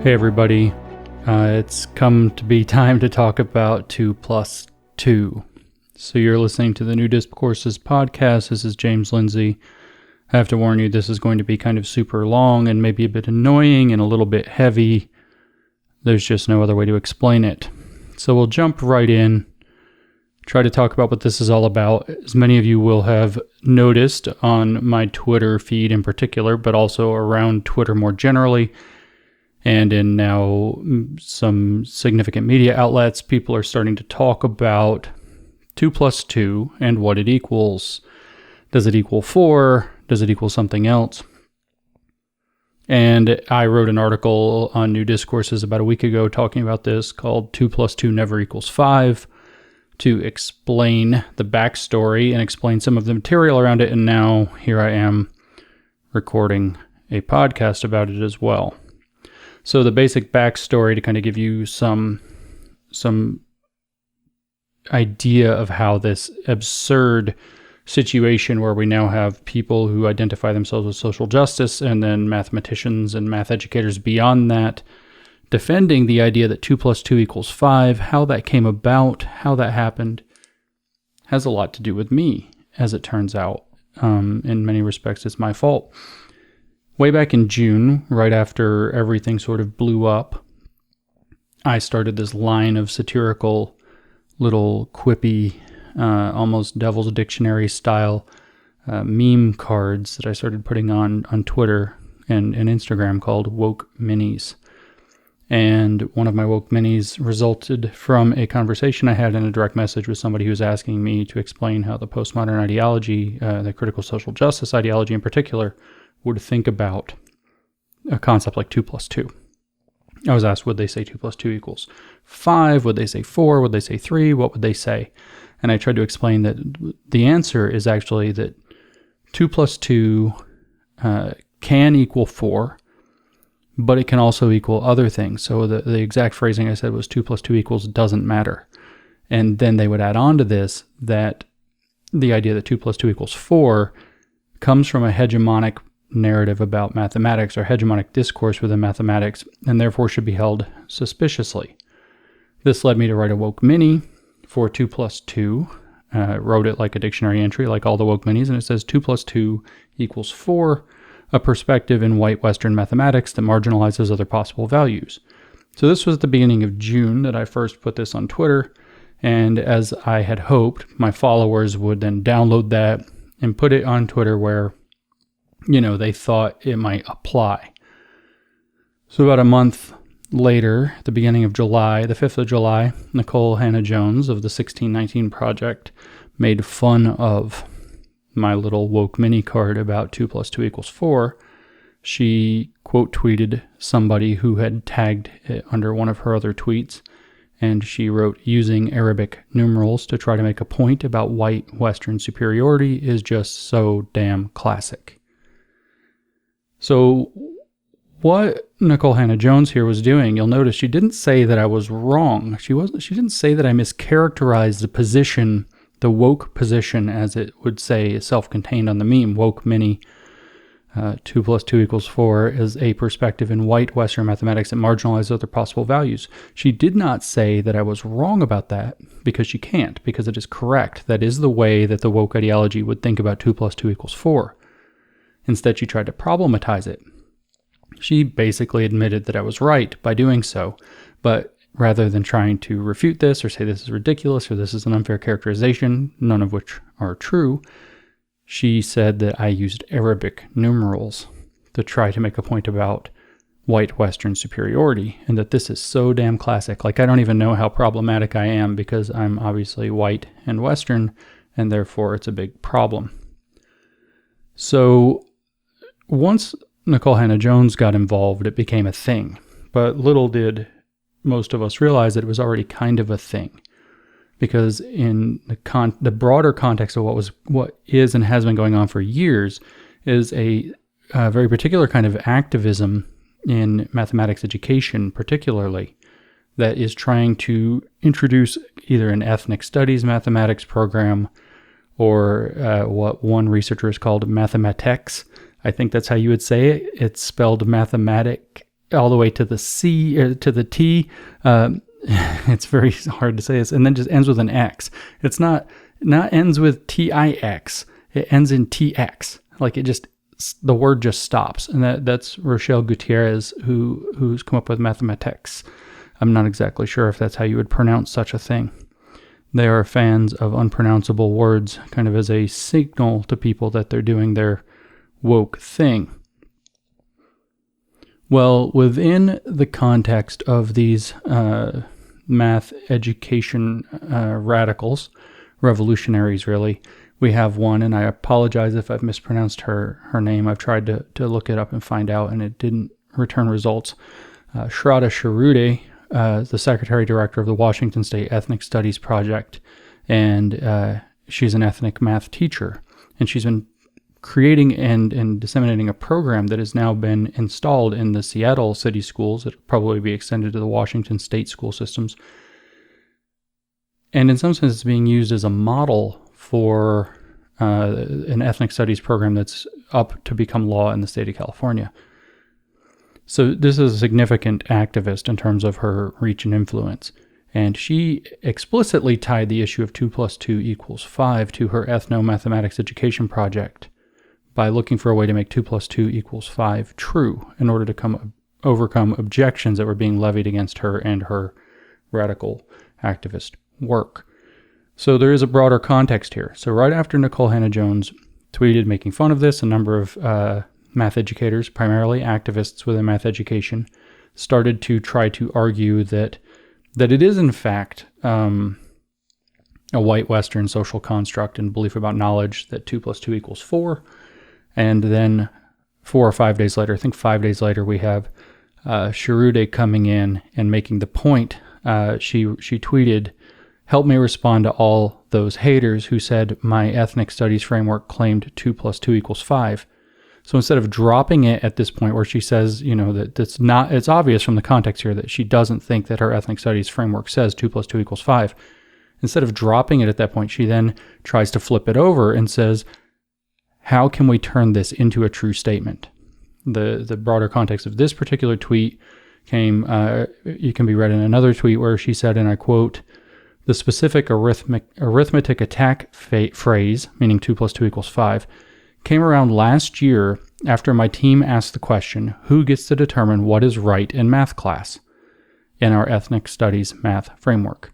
Hey everybody, it's come to be time to talk about 2 plus 2. So you're listening to the new Discourses podcast. This is James Lindsay. I have to warn you, this is going to be kind of super long and maybe a bit annoying and a little bit heavy. There's just no other way to explain it. So we'll jump right in, try to talk about what this is all about. As many of you will have noticed on my Twitter feed in particular, but also around Twitter more generally, and in now some significant media outlets, people are starting to talk about 2 plus 2 and what it equals. Does it equal 4? Does it equal something else? And I wrote an article on New Discourses about a week ago talking about this called 2 plus 2 never equals 5 to explain the backstory and explain some of the material around it. And now here I am recording a podcast about it as well. So the basic backstory to kind of give you some idea of how this absurd situation where we now have people who identify themselves with social justice and then mathematicians and math educators beyond that defending the idea that 2 plus 2 equals 5, how that came about, how that happened, has a lot to do with me, as it turns out. In many respects, it's my fault. Way back in June, right after everything sort of blew up, I started this line of satirical, little quippy, almost Devil's Dictionary style meme cards that I started putting on Twitter and Instagram called Woke Minis. And one of my Woke Minis resulted from a conversation I had in a direct message with somebody who was asking me to explain how the postmodern ideology, the critical social justice ideology in particular, would think about a concept like 2 plus 2. I was asked, would they say 2 plus 2 equals 5? Would they say 4? Would they say 3? What would they say? And I tried to explain that the answer is actually that 2 plus 2 can equal 4, but it can also equal other things. So the exact phrasing I said was 2 plus 2 equals doesn't matter. And then they would add on to this that the idea that 2 plus 2 equals 4 comes from a hegemonic narrative about mathematics or hegemonic discourse within mathematics, and therefore should be held suspiciously. This led me to write a Woke Mini for 2 plus 2. Wrote it like a dictionary entry, like all the Woke Minis, and it says 2 plus 2 equals 4, a perspective in white Western mathematics that marginalizes other possible values. So this was at the beginning of June that I first put this on Twitter, and as I had hoped, my followers would then download that and put it on Twitter where they thought it might apply. So about a month later, at the beginning of July, the 5th of July, Nicole Hannah-Jones of the 1619 Project made fun of my little Woke Mini card about 2 plus 2 equals 4. She quote tweeted somebody who had tagged it under one of her other tweets, and she wrote, using Arabic numerals to try to make a point about white Western superiority is just so damn classic. So what Nicole Hannah-Jones here was doing, you'll notice she didn't say that I was wrong. She didn't say that I mischaracterized the position, the woke position, as it would say, self-contained on the meme, Woke Mini, 2 plus 2 equals 4, is a perspective in white Western mathematics that marginalizes other possible values. She did not say that I was wrong about that, because she can't, because it is correct. That is the way that the woke ideology would think about 2 plus 2 equals 4. Instead, she tried to problematize it. She basically admitted that I was right by doing so, but rather than trying to refute this or say this is ridiculous or this is an unfair characterization, none of which are true, she said that I used Arabic numerals to try to make a point about white Western superiority and that this is so damn classic. Like, I don't even know how problematic I am because I'm obviously white and Western, and therefore it's a big problem. So once Nicole Hannah-Jones got involved, it became a thing. But little did most of us realize that it was already kind of a thing. Because in the broader context of what is and has been going on for years is a very particular kind of activism in mathematics education particularly that is trying to introduce either an ethnic studies mathematics program or what one researcher has called mathematics. I think that's how you would say it. It's spelled mathematic all the way to the C, to the T. It's very hard to say this, and then just ends with an X. It's not ends with TIX. It ends in TX. Like the word just stops. And that's Rochelle Gutierrez, who's come up with mathematics. I'm not exactly sure if that's how you would pronounce such a thing. They are fans of unpronounceable words, kind of as a signal to people that they're doing their woke thing. Well, within the context of these math education radicals, revolutionaries really, we have one, and I apologize if I've mispronounced her name. I've tried to look it up and find out, and it didn't return results. Shraddha Sharude, the Secretary Director of the Washington State Ethnic Studies Project, and she's an ethnic math teacher, and she's been creating and disseminating a program that has now been installed in the Seattle city schools. It'll probably be extended to the Washington State school systems. And in some sense, it's being used as a model for an ethnic studies program that's up to become law in the state of California. So this is a significant activist in terms of her reach and influence. And she explicitly tied the issue of 2 + 2 = 5 to her ethno-mathematics education project by looking for a way to make 2 + 2 = 5 true in order to overcome objections that were being levied against her and her radical activist work. So there is a broader context here. So right after Nicole Hannah-Jones tweeted making fun of this, a number of math educators, primarily activists within math education, started to try to argue that it is in fact a white Western social construct and belief about knowledge that 2 + 2 = 4. And then 4 or 5 days later, I think 5 days later, we have Sharude coming in and making the point. She tweeted, "Help me respond to all those haters who said my ethnic studies framework claimed 2 + 2 = 5. So instead of dropping it at this point where she says, that it's obvious from the context here that she doesn't think that her ethnic studies framework says 2 + 2 = 5. Instead of dropping it at that point, she then tries to flip it over and says, how can we turn this into a true statement? The broader context of this particular tweet came, it can be read in another tweet where she said, and I quote, "The specific arithmetic attack phrase, meaning 2 + 2 = 5, came around last year after my team asked the question, who gets to determine what is right in math class in our ethnic studies math framework?"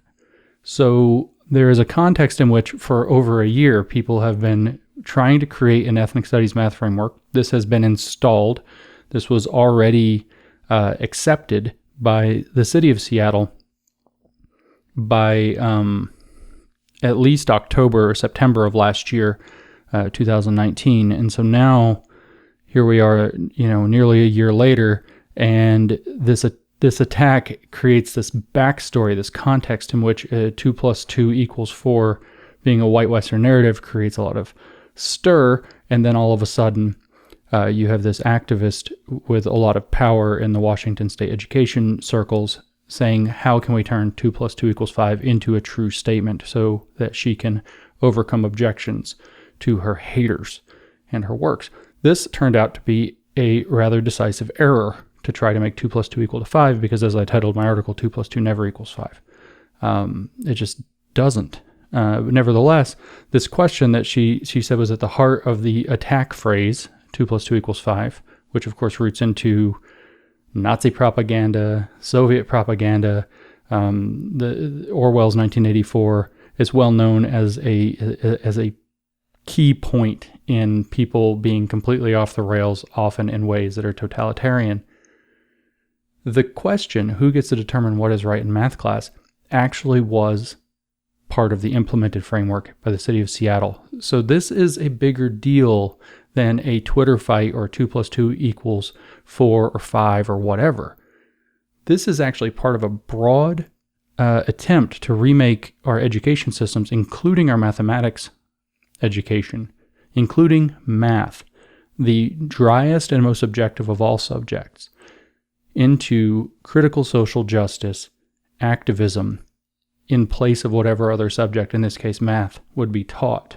So there is a context in which for over a year, people have been trying to create an ethnic studies math framework. This has been installed. This was already accepted by the city of Seattle by at least October or September of last year, 2019. And so now here we are, nearly a year later, and this attack creates this backstory, this context in which 2 + 2 = 4 being a white Western narrative creates a lot of stir, and then all of a sudden you have this activist with a lot of power in the Washington State education circles saying, how can we turn 2 + 2 = 5 into a true statement so that she can overcome objections to her haters and her works. This turned out to be a rather decisive error to try to make 2 + 2 = 5, because as I titled my article, 2 + 2 never equals 5. It just doesn't. But nevertheless, this question that she said was at the heart of the attack phrase, 2 + 2 = 5, which of course roots into Nazi propaganda, Soviet propaganda, the Orwell's 1984 is well known as a key point in people being completely off the rails, often in ways that are totalitarian. The question, who gets to determine what is right in math class, actually was part of the implemented framework by the city of Seattle. So this is a bigger deal than a Twitter fight or 2 + 2 = 4 or 5 or whatever. This is actually part of a broad attempt to remake our education systems, including our mathematics education, including math, the driest and most objective of all subjects, into critical social justice, activism, in place of whatever other subject, in this case math, would be taught.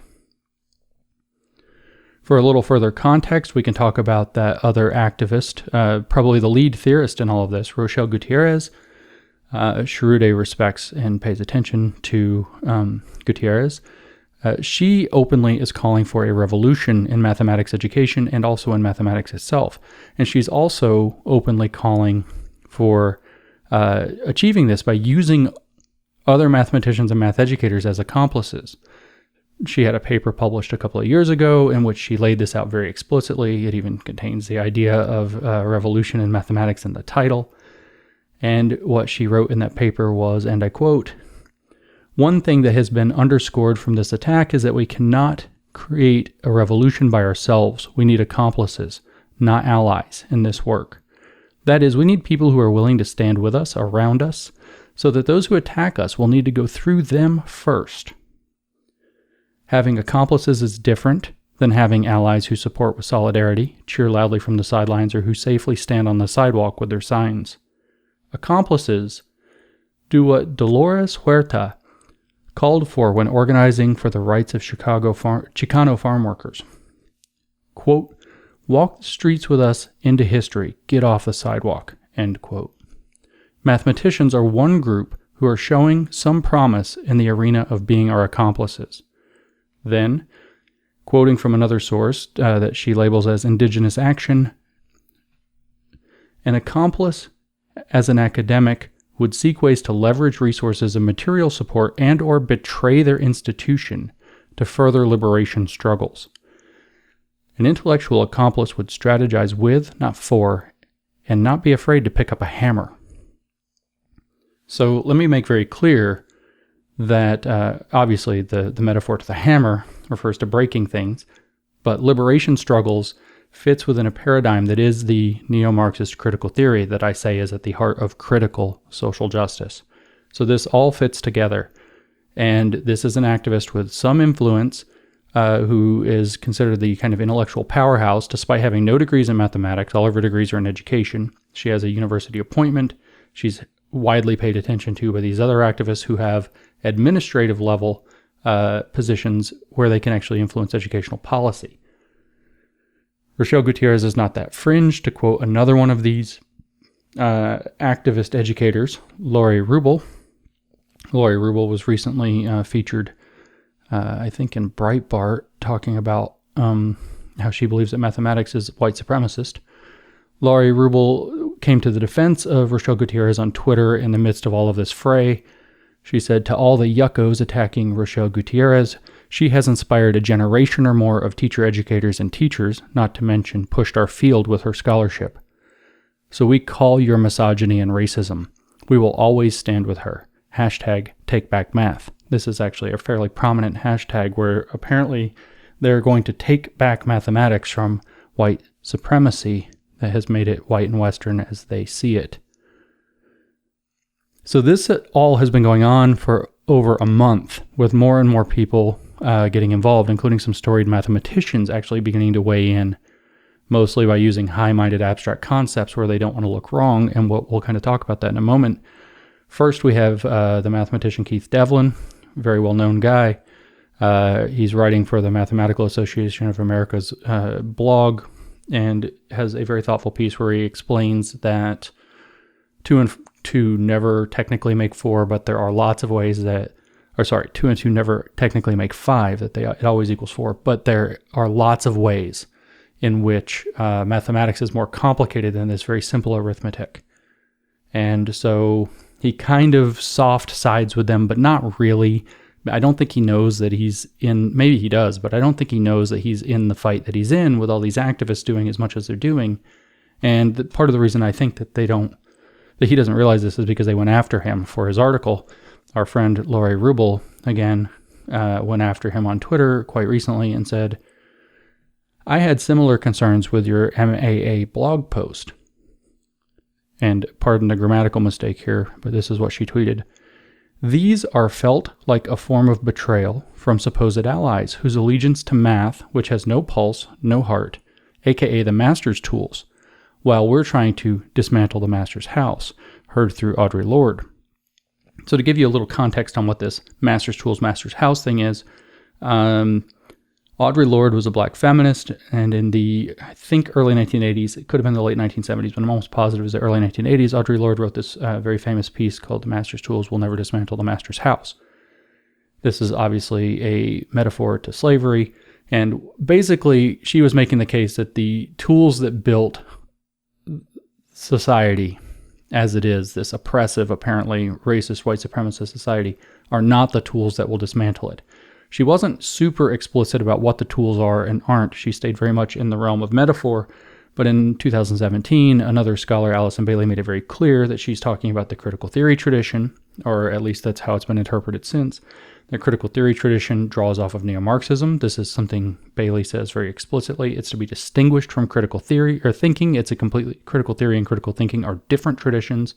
For a little further context, we can talk about that other activist, probably the lead theorist in all of this, Rochelle Gutierrez. Cherude respects and pays attention to Gutierrez. She openly is calling for a revolution in mathematics education and also in mathematics itself. And she's also openly calling for achieving this by using other mathematicians and math educators as accomplices. She had a paper published a couple of years ago in which she laid this out very explicitly. It even contains the idea of revolution in mathematics in the title. And what she wrote in that paper was, and I quote, "One thing that has been underscored from this attack is that we cannot create a revolution by ourselves. We need accomplices, not allies, in this work. That is, we need people who are willing to stand with us, around us, so that those who attack us will need to go through them first. Having accomplices is different than having allies who support with solidarity, cheer loudly from the sidelines, or who safely stand on the sidewalk with their signs. Accomplices do what Dolores Huerta called for when organizing for the rights of Chicano farm workers. Quote, walk the streets with us into history, get off the sidewalk, end quote. Mathematicians are one group who are showing some promise in the arena of being our accomplices. Then, quoting from another source that she labels as indigenous action, an accomplice as an academic would seek ways to leverage resources of material support and or betray their institution to further liberation struggles. An intellectual accomplice would strategize with, not for, and not be afraid to pick up a hammer. So let me make very clear that obviously the metaphor to the hammer refers to breaking things, but liberation struggles fits within a paradigm that is the neo-Marxist critical theory that I say is at the heart of critical social justice. So this all fits together. And this is an activist with some influence who is considered the kind of intellectual powerhouse despite having no degrees in mathematics. All of her degrees are in education. She has a university appointment. She's widely paid attention to by these other activists who have administrative level positions where they can actually influence educational policy. Rochelle Gutierrez is not that fringe, to quote another one of these activist educators, Laurie Rubel. Laurie Rubel was recently featured, I think, in Breitbart, talking about how she believes that mathematics is white supremacist. Laurie Rubel came to the defense of Rochelle Gutierrez on Twitter in the midst of all of this fray. She said, to all the yuckos attacking Rochelle Gutierrez, she has inspired a generation or more of teacher educators and teachers, not to mention pushed our field with her scholarship. So we call your misogyny and racism. We will always stand with her. #TakeBackMath. This is actually a fairly prominent hashtag where apparently they're going to take back mathematics from white supremacy that has made it white and Western as they see it. So this all has been going on for over a month, with more and more people getting involved, including some storied mathematicians actually beginning to weigh in, mostly by using high-minded abstract concepts where they don't want to look wrong, and we'll kind of talk about that in a moment. First, we have the mathematician Keith Devlin, very well-known guy. He's writing for the Mathematical Association of America's blog, and has a very thoughtful piece where he explains that 2 and 2 never technically make 4, but there are lots of ways that, 2 and 2 never technically make 5, that it always equals 4, but there are lots of ways in which mathematics is more complicated than this very simple arithmetic. And so he kind of soft sides with them, but not really. I don't think he knows that he's in, maybe he does, but I don't think he knows that he's in the fight that he's in with all these activists doing as much as they're doing. And part of the reason I think that he doesn't realize this is because they went after him for his article. Our friend Laurie Rubel, again, went after him on Twitter quite recently and said, I had similar concerns with your MAA blog post. And pardon the grammatical mistake here, but this is what she tweeted. These are felt like a form of betrayal from supposed allies whose allegiance to math, which has no pulse, no heart, aka the master's tools, while we're trying to dismantle the master's house, heard through Audre Lorde. So to give you a little context on what this master's tools, master's house thing is, Audre Audre Lorde was a black feminist, and in the, I think, early 1980s, it could have been the late 1970s, but I'm almost positive it was the early 1980s, Audre Lorde wrote this very famous piece called "The Master's Tools Will Never Dismantle the Master's House." This is obviously a metaphor to slavery, and basically she was making the case that the tools that built society as it is, this oppressive, apparently racist, white supremacist society, are not the tools that will dismantle it. She wasn't super explicit about what the tools are and aren't. She stayed very much in the realm of metaphor. But in 2017, another scholar, Alison Bailey, made it very clear that she's talking about the critical theory tradition, or at least that's how it's been interpreted since. The critical theory tradition draws off of neo-Marxism. This is something Bailey says very explicitly. It's to be distinguished from critical theory or thinking. It's a completely, critical theory and critical thinking are different traditions.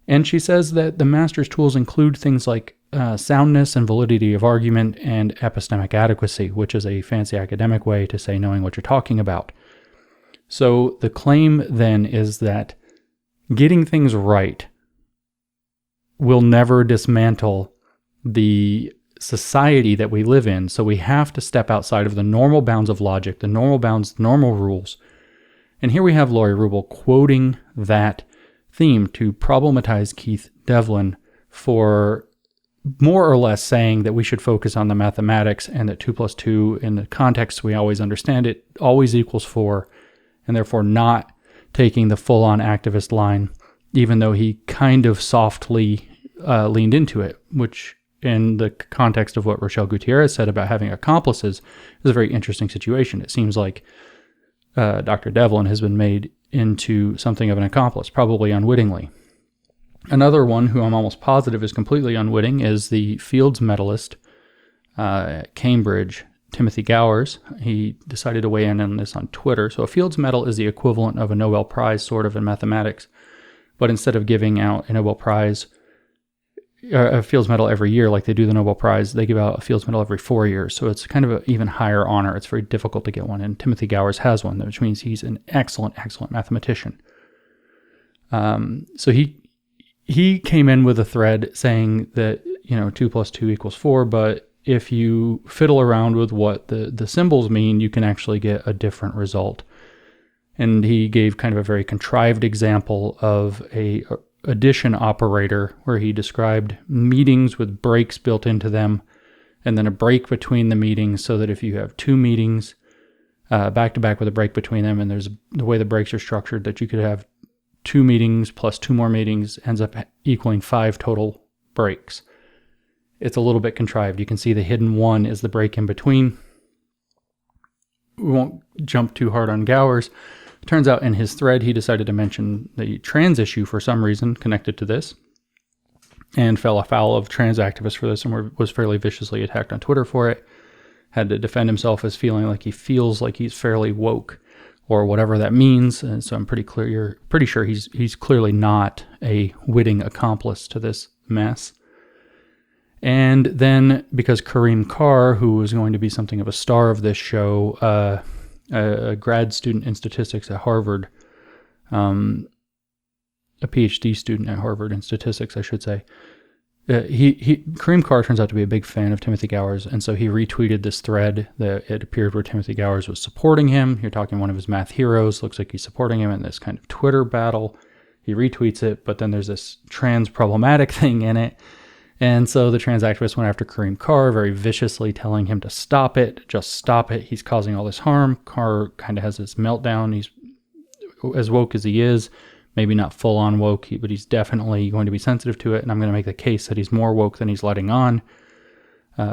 And she says that the master's tools include things like soundness and validity of argument and epistemic adequacy, which is a fancy academic way to say knowing what you're talking about. So the claim then is that getting things right will never dismantle the society that we live in. So we have to step outside of the normal bounds of logic, the normal bounds, the normal rules. And here we have Laurie Rubel quoting that theme to problematize Keith Devlin for more or less saying that we should focus on the mathematics and that 2 + 2 in the context we always understand it always equals 4, and therefore not taking the full-on activist line, even though he kind of softly leaned into it, which in the context of what Rochelle Gutierrez said about having accomplices is a very interesting situation. It seems like Dr. Devlin has been made into something of an accomplice, probably unwittingly. Another one who I'm almost positive is completely unwitting is the Fields medalist at Cambridge, Timothy Gowers. He decided to weigh in on this on Twitter. So a Fields Medal is the equivalent of a Nobel Prize, sort of, in mathematics. But instead of giving out a Nobel Prize, a Fields Medal every year like they do the Nobel Prize, they give out a Fields Medal every 4 years. So it's kind of an even higher honor. It's very difficult to get one. And Timothy Gowers has one, which means he's an excellent, excellent mathematician. So he came in with a thread saying that, 2 + 2 = 4, but if you fiddle around with what the symbols mean, you can actually get a different result. And he gave kind of a very contrived example of a addition operator where he described meetings with breaks built into them and then a break between the meetings, so that if you have 2 meetings back to back with a break between them, and there's the way the breaks are structured, that you could have 2 meetings plus 2 more meetings ends up equaling 5 total breaks. It's a little bit contrived. You can see the hidden 1 is the break in between. We won't jump too hard on Gowers. It turns out in his thread, he decided to mention the trans issue for some reason connected to this, and fell afoul of trans activists for this, and was fairly viciously attacked on Twitter for it. Had to defend himself as feeling like he feels like he's fairly woke, or whatever that means. And so I'm pretty sure he's clearly not a witting accomplice to this mess. And then, because Kareem Carr, who was going to be something of a star of this show, a grad student in statistics at Harvard, a PhD student at Harvard in statistics, I should say, Kareem Carr turns out to be a big fan of Timothy Gowers, and so he retweeted this thread that it appeared where Timothy Gowers was supporting him. You're talking one of his math heroes, looks like he's supporting him in this kind of Twitter battle. He retweets it, but then there's this trans problematic thing in it. And so the trans activists went after Kareem Carr, very viciously telling him to stop it, just stop it. He's causing all this harm. Carr kind of has this meltdown. He's as woke as he is, maybe not full-on woke, but he's definitely going to be sensitive to it. And I'm going to make the case that he's more woke than he's letting on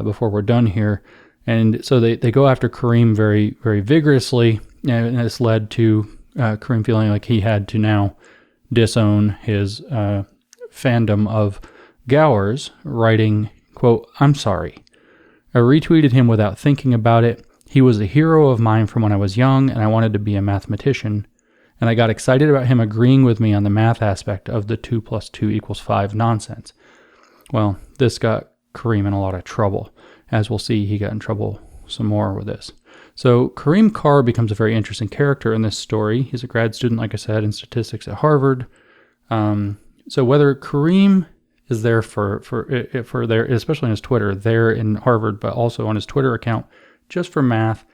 before we're done here. And so they go after Kareem very, very vigorously. And this led to Kareem feeling like he had to now disown his fandom of Gowers, writing, quote, "I'm sorry. I retweeted him without thinking about it. He was a hero of mine from when I was young, and I wanted to be a mathematician. And I got excited about him agreeing with me on the math aspect of the 2 + 2 = 5 nonsense." Well, this got Kareem in a lot of trouble. As we'll see, he got in trouble some more with this. So Kareem Carr becomes a very interesting character in this story. He's a grad student, like I said, in statistics at Harvard. So whether Kareem is there for there, especially on his Twitter, there in Harvard, but also on his Twitter account, just for math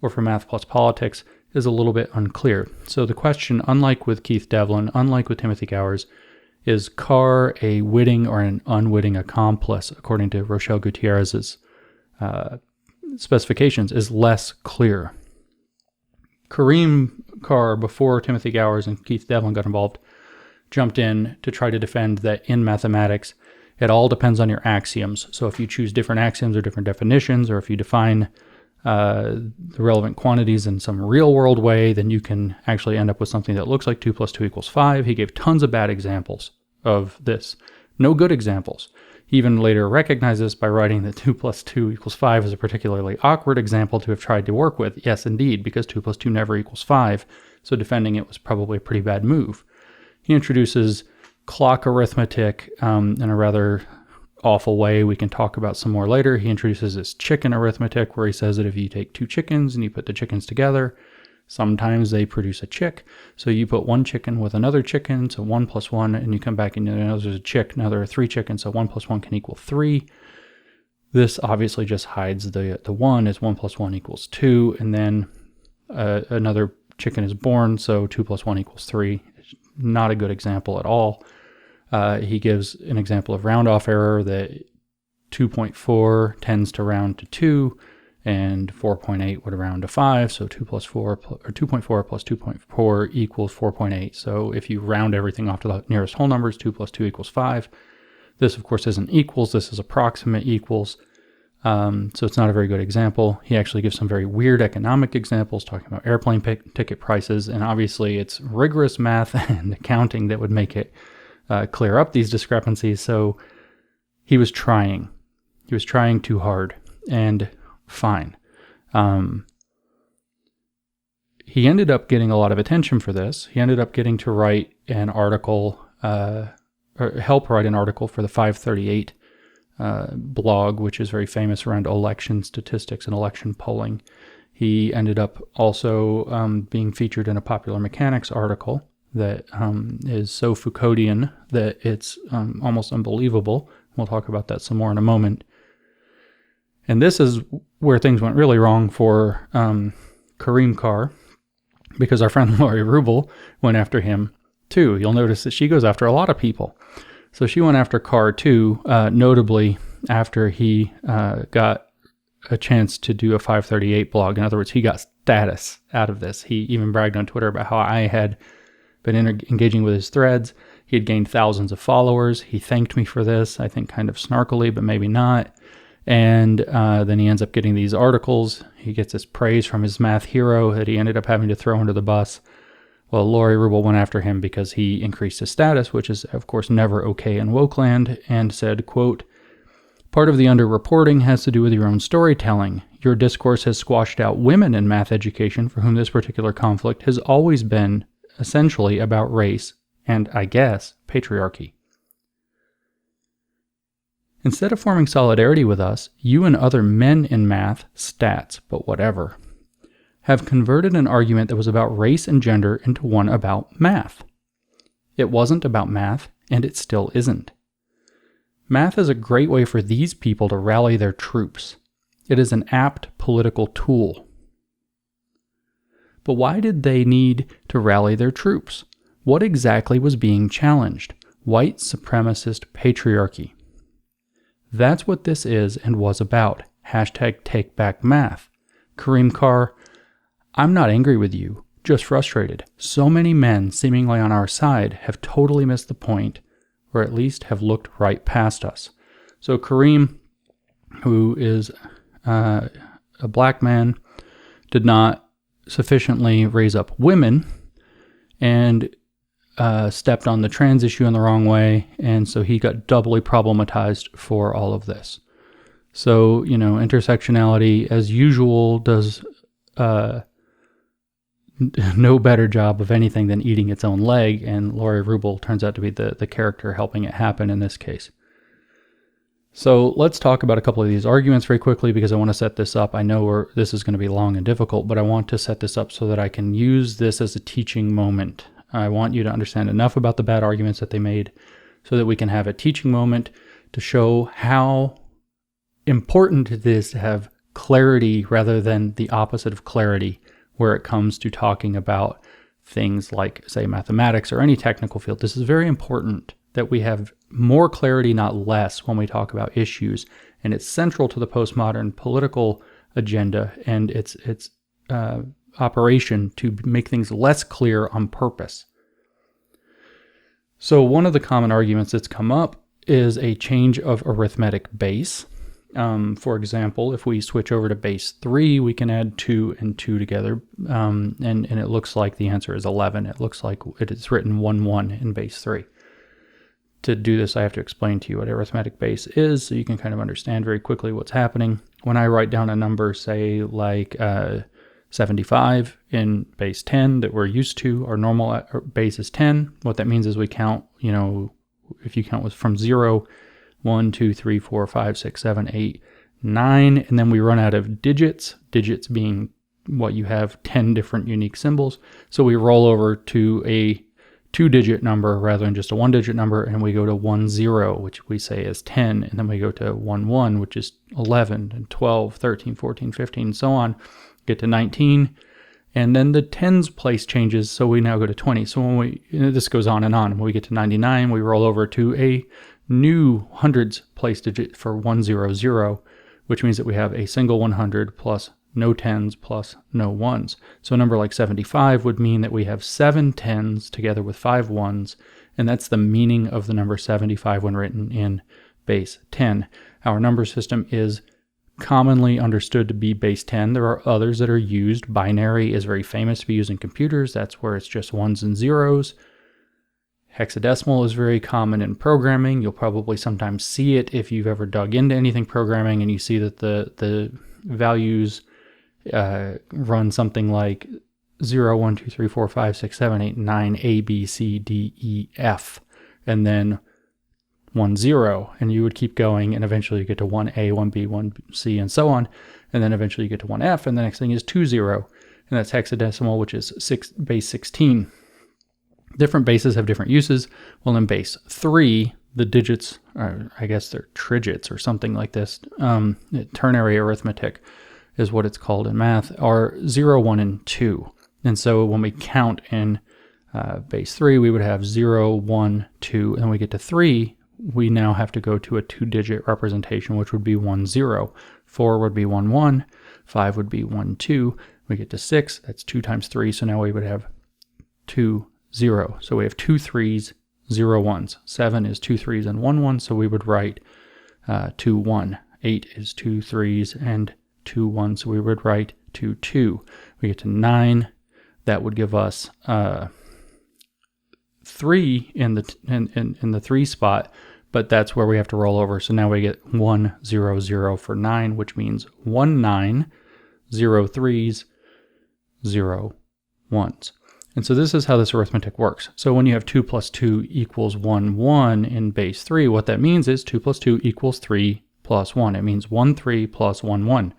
or for math plus politics is a little bit unclear. So the question, unlike with Keith Devlin, unlike with Timothy Gowers, is Carr a witting or an unwitting accomplice, according to Rochelle Gutierrez's specifications, is less clear. Kareem Carr, before Timothy Gowers and Keith Devlin got involved, jumped in to try to defend that in mathematics, it all depends on your axioms. So if you choose different axioms or different definitions, or if you define the relevant quantities in some real world way, then you can actually end up with something that looks like 2 + 2 = 5. He gave tons of bad examples of this. No good examples. He even later recognized this by writing that 2 + 2 = 5 is a particularly awkward example to have tried to work with. Yes, indeed, because 2 + 2 never equals 5, so defending it was probably a pretty bad move. He introduces clock arithmetic in a rather awful way we can talk about some more later. He introduces this chicken arithmetic where he says that if you take two chickens and you put the chickens together, sometimes they produce a chick. So you put one chicken with another chicken, so 1 + 1, and you come back and you know there's a chick. Now there are 3 chickens, so 1 + 1 can equal 3. This obviously just hides the 1, is 1 + 1 = 2, and then another chicken is born, so 2 + 1 = 3. It's not a good example at all. He gives an example of round-off error that 2.4 tends to round to 2, and 4.8 would round to 5, so 2.4 plus 2.4 equals 4.8. So if you round everything off to the nearest whole numbers, 2 + 2 = 5. This, of course, isn't equals. This is approximate equals. So it's not a very good example. He actually gives some very weird economic examples, talking about airplane ticket prices, and obviously it's rigorous math and accounting that would make it clear up these discrepancies. So he was trying. He was trying too hard, and fine. He ended up getting a lot of attention for this. He ended up getting to write an article, or help write an article for the 538 blog, which is very famous around election statistics and election polling. He ended up also being featured in a Popular Mechanics article that is so Foucauldian that it's almost unbelievable. We'll talk about that some more in a moment. And this is where things went really wrong for Kareem Carr, because our friend Laurie Rubel went after him too. You'll notice that she goes after a lot of people. So she went after Carr too, notably after he got a chance to do a 538 blog. In other words, he got status out of this. He even bragged on Twitter about how I had been engaging with his threads. He had gained thousands of followers. He thanked me for this, I think kind of snarkily, but maybe not. And then he ends up getting these articles. He gets this praise from his math hero that he ended up having to throw under the bus. Well, Laurie Rubel went after him because he increased his status, which is, of course, never okay in wokeland, and said, quote, "Part of the underreporting has to do with your own storytelling. Your discourse has squashed out women in math education for whom this particular conflict has always been essentially about race and, I guess, patriarchy. Instead of forming solidarity with us, you and other men in math, stats, but whatever, have converted an argument that was about race and gender into one about math. It wasn't about math, and it still isn't. Math is a great way for these people to rally their troops. It is an apt political tool. But why did they need to rally their troops? What exactly was being challenged? White supremacist patriarchy. That's what this is and was about. #TakeBackMath. Kareem Carr, I'm not angry with you, just frustrated. So many men seemingly on our side have totally missed the point, or at least have looked right past us. So Kareem, who is a black man, did not sufficiently raise up women and stepped on the trans issue in the wrong way, and so he got doubly problematized for all of this. So, intersectionality, as usual, does no better job of anything than eating its own leg, and Laurie Rubel turns out to be the character helping it happen in this case. So let's talk about a couple of these arguments very quickly, because I want to set this up. I know this is going to be long and difficult, but I want to set this up so that I can use this as a teaching moment. I want you to understand enough about the bad arguments that they made so that we can have a teaching moment to show how important it is to have clarity rather than the opposite of clarity where it comes to talking about things like, say, mathematics or any technical field. This is very important that we have more clarity, not less, when we talk about issues. And it's central to the postmodern political agenda and its operation to make things less clear on purpose. So one of the common arguments that's come up is a change of arithmetic base. For example, if we switch over to base 3, we can add 2 and 2 together, and it looks like the answer is 11. It looks like it is written 1, 1 in base 3. To do this, I have to explain to you what arithmetic base is, so you can kind of understand very quickly what's happening. When I write down a number, say like 75 in base 10 that we're used to, our normal base is 10. What that means is we count, if you count from 0, 1, 2, 3, 4, 5, 6, 7, 8, 9, and then we run out of digits being what you have 10 different unique symbols. So we roll over to a 2-digit number rather than just a 1-digit number, and we go to 1, 0, which we say is 10, and then we go to 1, 1, which is 11, and 12, 13, 14, 15, and so on. Get to 19, and then the tens place changes, so we now go to 20. So when this goes on and on. When we get to 99, we roll over to a new hundreds place digit for 100, which means that we have a single 100 plus no tens plus no ones. So a number like 75 would mean that we have 7 tens together with 5 ones, and that's the meaning of the number 75 when written in base 10. Our number system is commonly understood to be base 10. There are others that are used. Binary is very famous to be used in computers. That's where it's just ones and zeros. Hexadecimal is very common in programming. You'll probably sometimes see it if you've ever dug into anything programming and you see that the values run something like 0, 1, 2, 3, 4, 5, 6, 7, 8, 9, A, B, C, D, E, F, and then 1, 0, and you would keep going, and eventually you get to 1A, 1B, 1C, and so on, and then eventually you get to 1F, and the next thing is 2, 0, and that's hexadecimal, which is base 16. Different bases have different uses. Well, in base 3, the digits, I guess they're trijits or something like this, ternary arithmetic is what it's called in math, are 0, 1, and 2. And so when we count in base 3, we would have 0, 1, 2, and when we get to 3, we now have to go to a 2-digit representation, which would be 1, 0. 4 would be 1, 1. 5 would be 1, 2. We get to 6, that's 2 times 3, so now we would have 2, 0. So we have 2 3s, 0 1s. 7 is 2 3s and 1 1, so we would write 2 1. 8 is 2 3s and 2 1, so we would write 2 2. We get to 9, that would give us 3 in the 3 spot, but that's where we have to roll over. So now we get 1 0 0 for 9, which means 1 9, 0 3s, 0 1s. And so this is how this arithmetic works. So when you have 2 plus 2 equals 1 1 in base 3, what that means is 2 plus 2 equals 3 plus 1. It means 1 3 plus 1 1.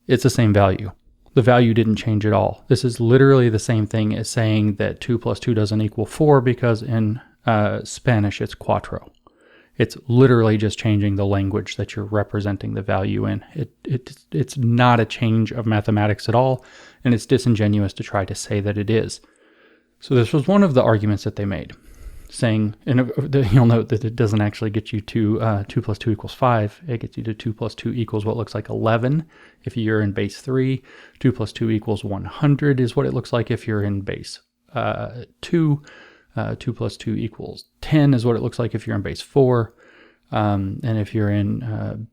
It's the same value. The value didn't change at all. This is literally the same thing as saying that 2 plus 2 doesn't equal 4 because in Spanish it's cuatro. It's literally just changing the language that you're representing the value in. It's not a change of mathematics at all, and it's disingenuous to try to say that it is. So this was one of the arguments that they made, saying, and you'll note that it doesn't actually get you to 2 plus 2 equals 5. It gets you to 2 plus 2 equals what looks like 11 if you're in base 3. 2 plus 2 equals 100 is what it looks like if you're in base 2. 2 plus 2 equals 10 is what it looks like if you're in base 4. And if you're in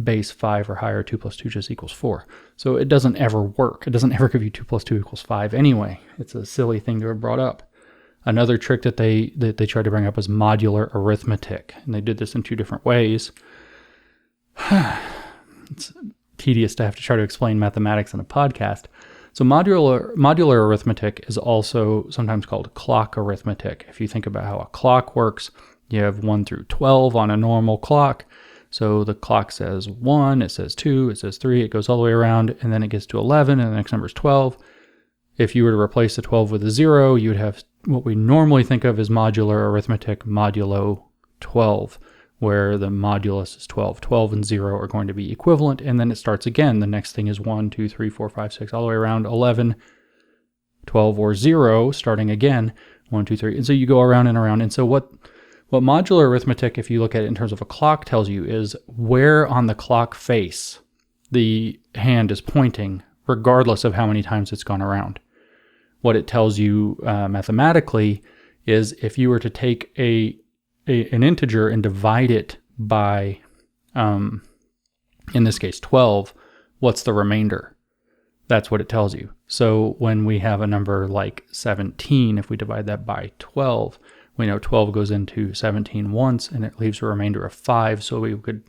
base 5 or higher, 2 plus 2 just equals 4. So it doesn't ever work. It doesn't ever give you 2 plus 2 equals 5 anyway. It's a silly thing to have brought up. Another trick that they tried to bring up was modular arithmetic. And they did this in 2 different ways. It's tedious to have to try to explain mathematics in a podcast. So modular arithmetic is also sometimes called clock arithmetic. If you think about how a clock works, you have 1 through 12 on a normal clock. So the clock says 1, it says 2, it says 3, it goes all the way around, and then it gets to 11, and the next number is 12. If you were to replace the 12 with a 0, you would have what we normally think of as modular arithmetic modulo 12, where the modulus is 12. 12 and 0 are going to be equivalent, and then it starts again. The next thing is 1, 2, 3, 4, 5, 6, all the way around 11, 12, or 0, starting again, 1, 2, 3. And so you go around and around. And so what modular arithmetic, if you look at it in terms of a clock, tells you is where on the clock face the hand is pointing, regardless of how many times it's gone around. What it tells you mathematically is if you were to take an integer and divide it by, in this case, 12, what's the remainder? That's what it tells you. So when we have a number like 17, if we divide that by 12, we know 12 goes into 17 once, and it leaves a remainder of 5, so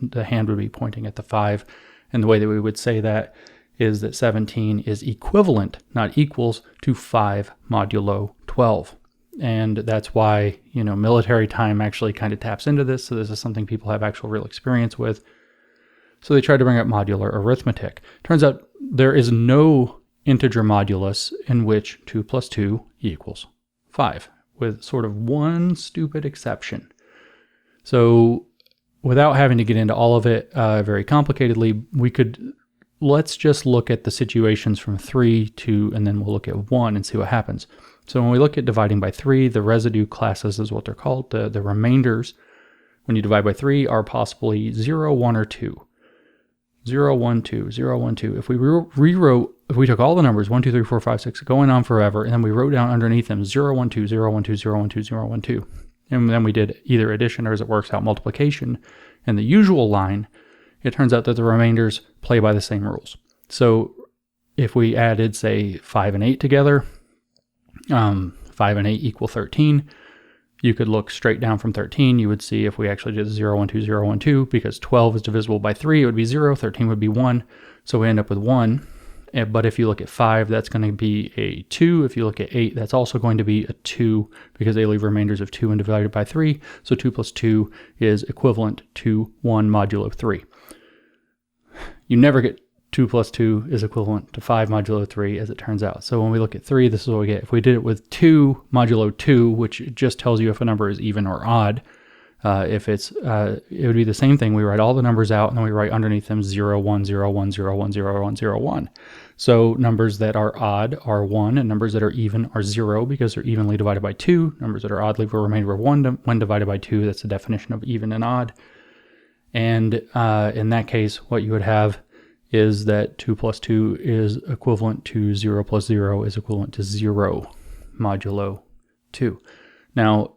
the hand would be pointing at the 5. And the way that we would say that is that 17 is equivalent, not equals, to 5 modulo 12. And that's why, military time actually kind of taps into this. So this is something people have actual real experience with. So they tried to bring up modular arithmetic. Turns out there is no integer modulus in which 2 plus 2 equals 5, with sort of one stupid exception. So without having to get into all of it very complicatedly, let's just look at the situations from 3 to, and then we'll look at 1 and see what happens. So when we look at dividing by 3, the residue classes is what they're called. The remainders, when you divide by 3, are possibly 0, 1, or 2. 0, 1, 2, 0, 1, 2. If we took all the numbers, 1, 2, 3, 4, 5, 6, going on forever, and then we wrote down underneath them 0, 1, 2, 0, 1, 2, 0, 1, 2, 0, 1, 2. And then we did either addition or, as it works out, multiplication. And the usual line, it turns out that the remainders play by the same rules. So if we added, say, 5 and 8 together, 5 and 8 equal 13, you could look straight down from 13. You would see if we actually did 0, 1, 2, 0, 1, 2, because 12 is divisible by 3, it would be 0, 13 would be 1. So we end up with 1. But if you look at 5, that's going to be a 2. If you look at 8, that's also going to be a 2 because they leave remainders of 2 and divided by 3. So 2 plus 2 is equivalent to 1 modulo 3. You never get 2 plus 2 is equivalent to 5 modulo 3, as it turns out. So when we look at 3, this is what we get. If we did it with 2 modulo 2, which just tells you if a number is even or odd, it would be the same thing. We write all the numbers out, and then we write underneath them 0, 1, 0, 1, 0, 1, 0, 1, 0, 1. So numbers that are odd are 1, and numbers that are even are 0 because they're evenly divided by 2. Numbers that are odd leave a remainder of 1 when divided by 2. That's the definition of even and odd. And in that case, what you would have is that 2 plus 2 is equivalent to 0 plus 0 is equivalent to 0 modulo 2. Now,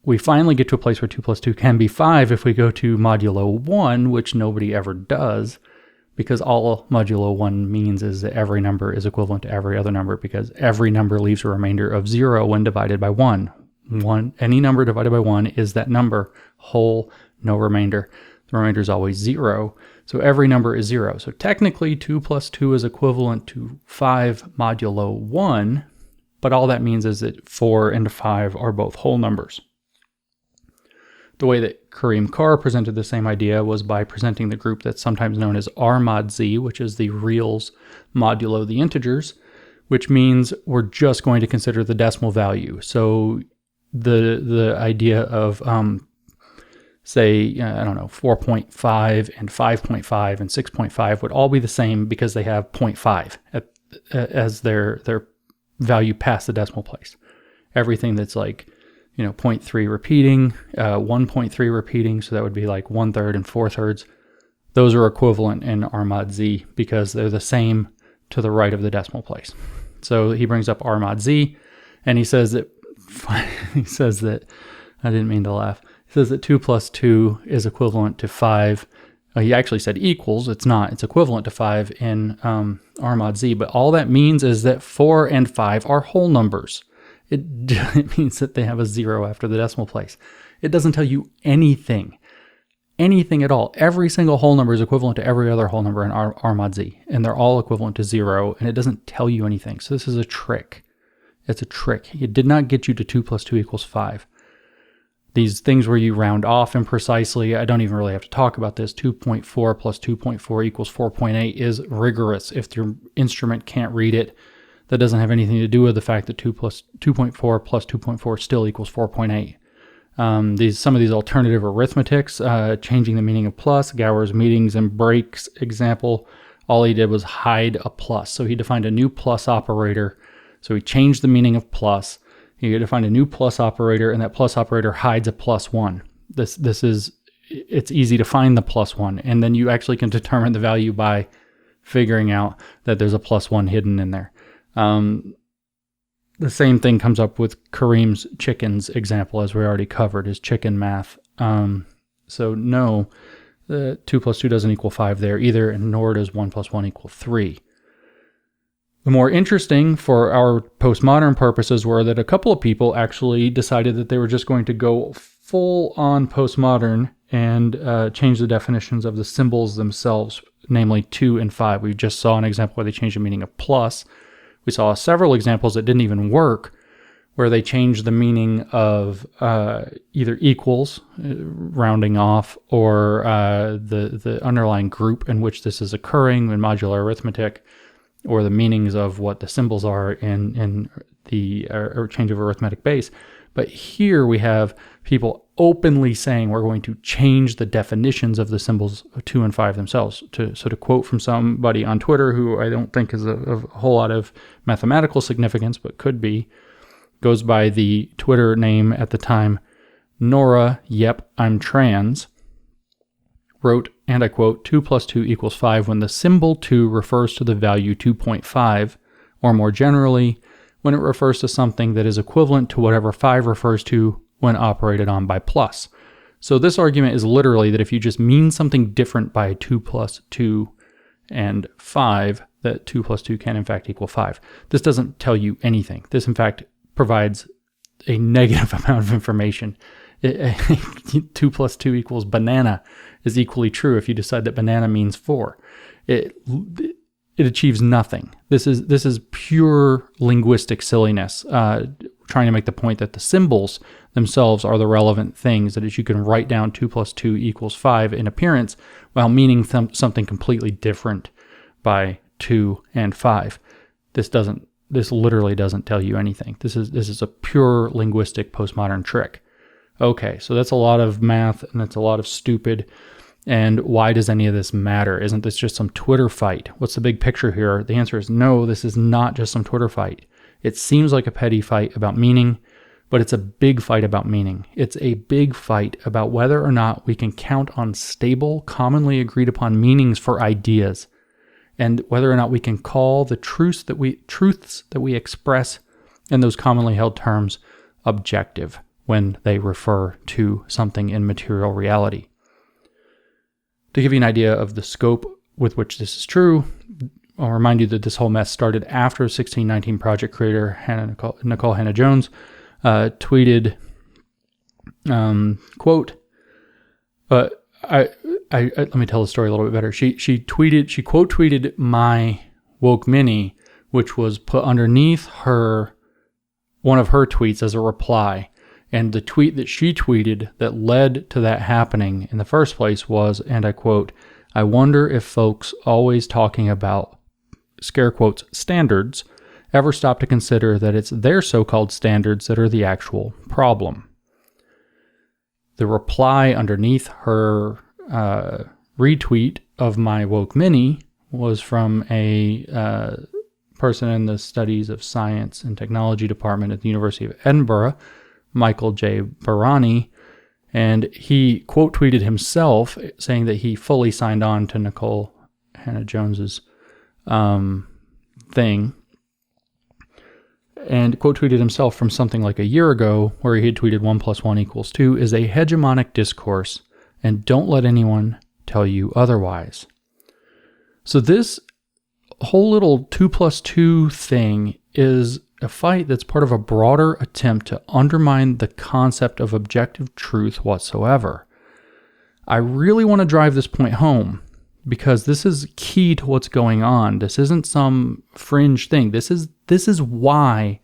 we finally get to a place where 2 plus 2 can be 5 if we go to modulo 1, which nobody ever does, because all modulo 1 means is that every number is equivalent to every other number, because every number leaves a remainder of 0 when divided by 1. Any number divided by 1 is that number, whole, no remainder. The remainder is always 0, so every number is 0. So technically 2 plus 2 is equivalent to 5 modulo 1, but all that means is that 4 and 5 are both whole numbers. The way that Karim Carr presented the same idea was by presenting the group that's sometimes known as R mod Z, which is the reals modulo the integers, which means we're just going to consider the decimal value. So the idea of, say, 4.5 and 5.5 and 6.5 would all be the same because they have 0.5 as their value past the decimal place. Everything that's like 0.3 repeating, 1.3 repeating, so that would be like 1/3 and 4/3. Those are equivalent in R mod Z because they're the same to the right of the decimal place. So he brings up R mod Z, and he says that I didn't mean to laugh. He says that 2 plus 2 is equivalent to 5. He actually said equals. It's not. It's equivalent to 5 in R mod Z, but all that means is that 4 and 5 are whole numbers. It means that they have a 0 after the decimal place. It doesn't tell you anything at all. Every single whole number is equivalent to every other whole number in R mod Z, and they're all equivalent to 0, and it doesn't tell you anything. So this is a trick. It's a trick. It did not get you to 2 plus 2 equals 5. These things where you round off imprecisely, I don't even really have to talk about this. 2.4 plus 2.4 equals 4.8 is rigorous. If your instrument can't read it, that doesn't have anything to do with the fact that 2.4 plus 2.4 still equals 4.8. Some of these alternative arithmetics, changing the meaning of plus, Gower's meetings and breaks example, all he did was hide a plus. So he defined a new plus operator. So he changed the meaning of plus. He defined a new plus operator, and that plus operator hides a plus one. It's easy to find the plus one, and then you actually can determine the value by figuring out that there's a plus one hidden in there. The same thing comes up with Kareem's chickens example, as we already covered, is chicken math. So no, the 2 plus 2 doesn't equal 5 there either, and nor does 1 plus 1 equal 3. The more interesting for our postmodern purposes were that a couple of people actually decided that they were just going to go full on postmodern and change the definitions of the symbols themselves, namely 2 and 5. We just saw an example where they changed the meaning of plus. We saw several examples that didn't even work, where they changed the meaning of either equals, rounding off, or the underlying group in which this is occurring in modular arithmetic, or the meanings of what the symbols are in the change of arithmetic base. But here we have people openly saying we're going to change the definitions of the symbols 2 and 5 themselves. To quote from somebody on Twitter, who I don't think is a whole lot of mathematical significance, but could be, goes by the Twitter name at the time, Nora, yep, I'm trans, wrote, and I quote, 2 plus 2 equals 5 when the symbol 2 refers to the value 2.5, or more generally, when it refers to something that is equivalent to whatever 5 refers to when operated on by plus. So this argument is literally that if you just mean something different by 2 plus 2 and 5, that 2 plus 2 can in fact equal 5. This doesn't tell you anything. This in fact provides a negative amount of information. 2 plus 2 equals banana is equally true if you decide that banana means 4. It achieves nothing. This is pure linguistic silliness, trying to make the point that the symbols themselves are the relevant things, that you can write down 2 plus 2 equals 5 in appearance while meaning something completely different by 2 and 5. This literally doesn't tell you anything. This is a pure linguistic postmodern trick. Okay, so that's a lot of math, and that's a lot of stupid. And why does any of this matter? Isn't this just some Twitter fight? What's the big picture here? The answer is no, this is not just some Twitter fight. It seems like a petty fight about meaning, but it's a big fight about meaning. It's a big fight about whether or not we can count on stable, commonly agreed upon meanings for ideas, and whether or not we can call the truths that we express in those commonly held terms objective when they refer to something in material reality. To give you an idea of the scope with which this is true, I'll remind you that this whole mess started after 1619 project creator Nicole Hannah-Jones tweeted, quote, let me tell the story a little bit better. She quote tweeted my woke mini, which was put underneath one of her tweets as a reply. And the tweet that she tweeted that led to that happening in the first place was, and I quote, I wonder if folks always talking about, scare quotes, standards, ever stop to consider that it's their so-called standards that are the actual problem. The reply underneath her retweet of my woke mini was from a person in the Studies of Science and Technology department at the University of Edinburgh, Michael J. Barani, and he quote tweeted himself saying that he fully signed on to Nicole Hannah-Jones's thing, and quote tweeted himself from something like a year ago where he had tweeted 1 plus 1 equals 2 is a hegemonic discourse, and don't let anyone tell you otherwise. So this whole little 2 plus 2 thing is a fight that's part of a broader attempt to undermine the concept of objective truth whatsoever. I really want to drive this point home because this is key to what's going on. This isn't some fringe thing. This is why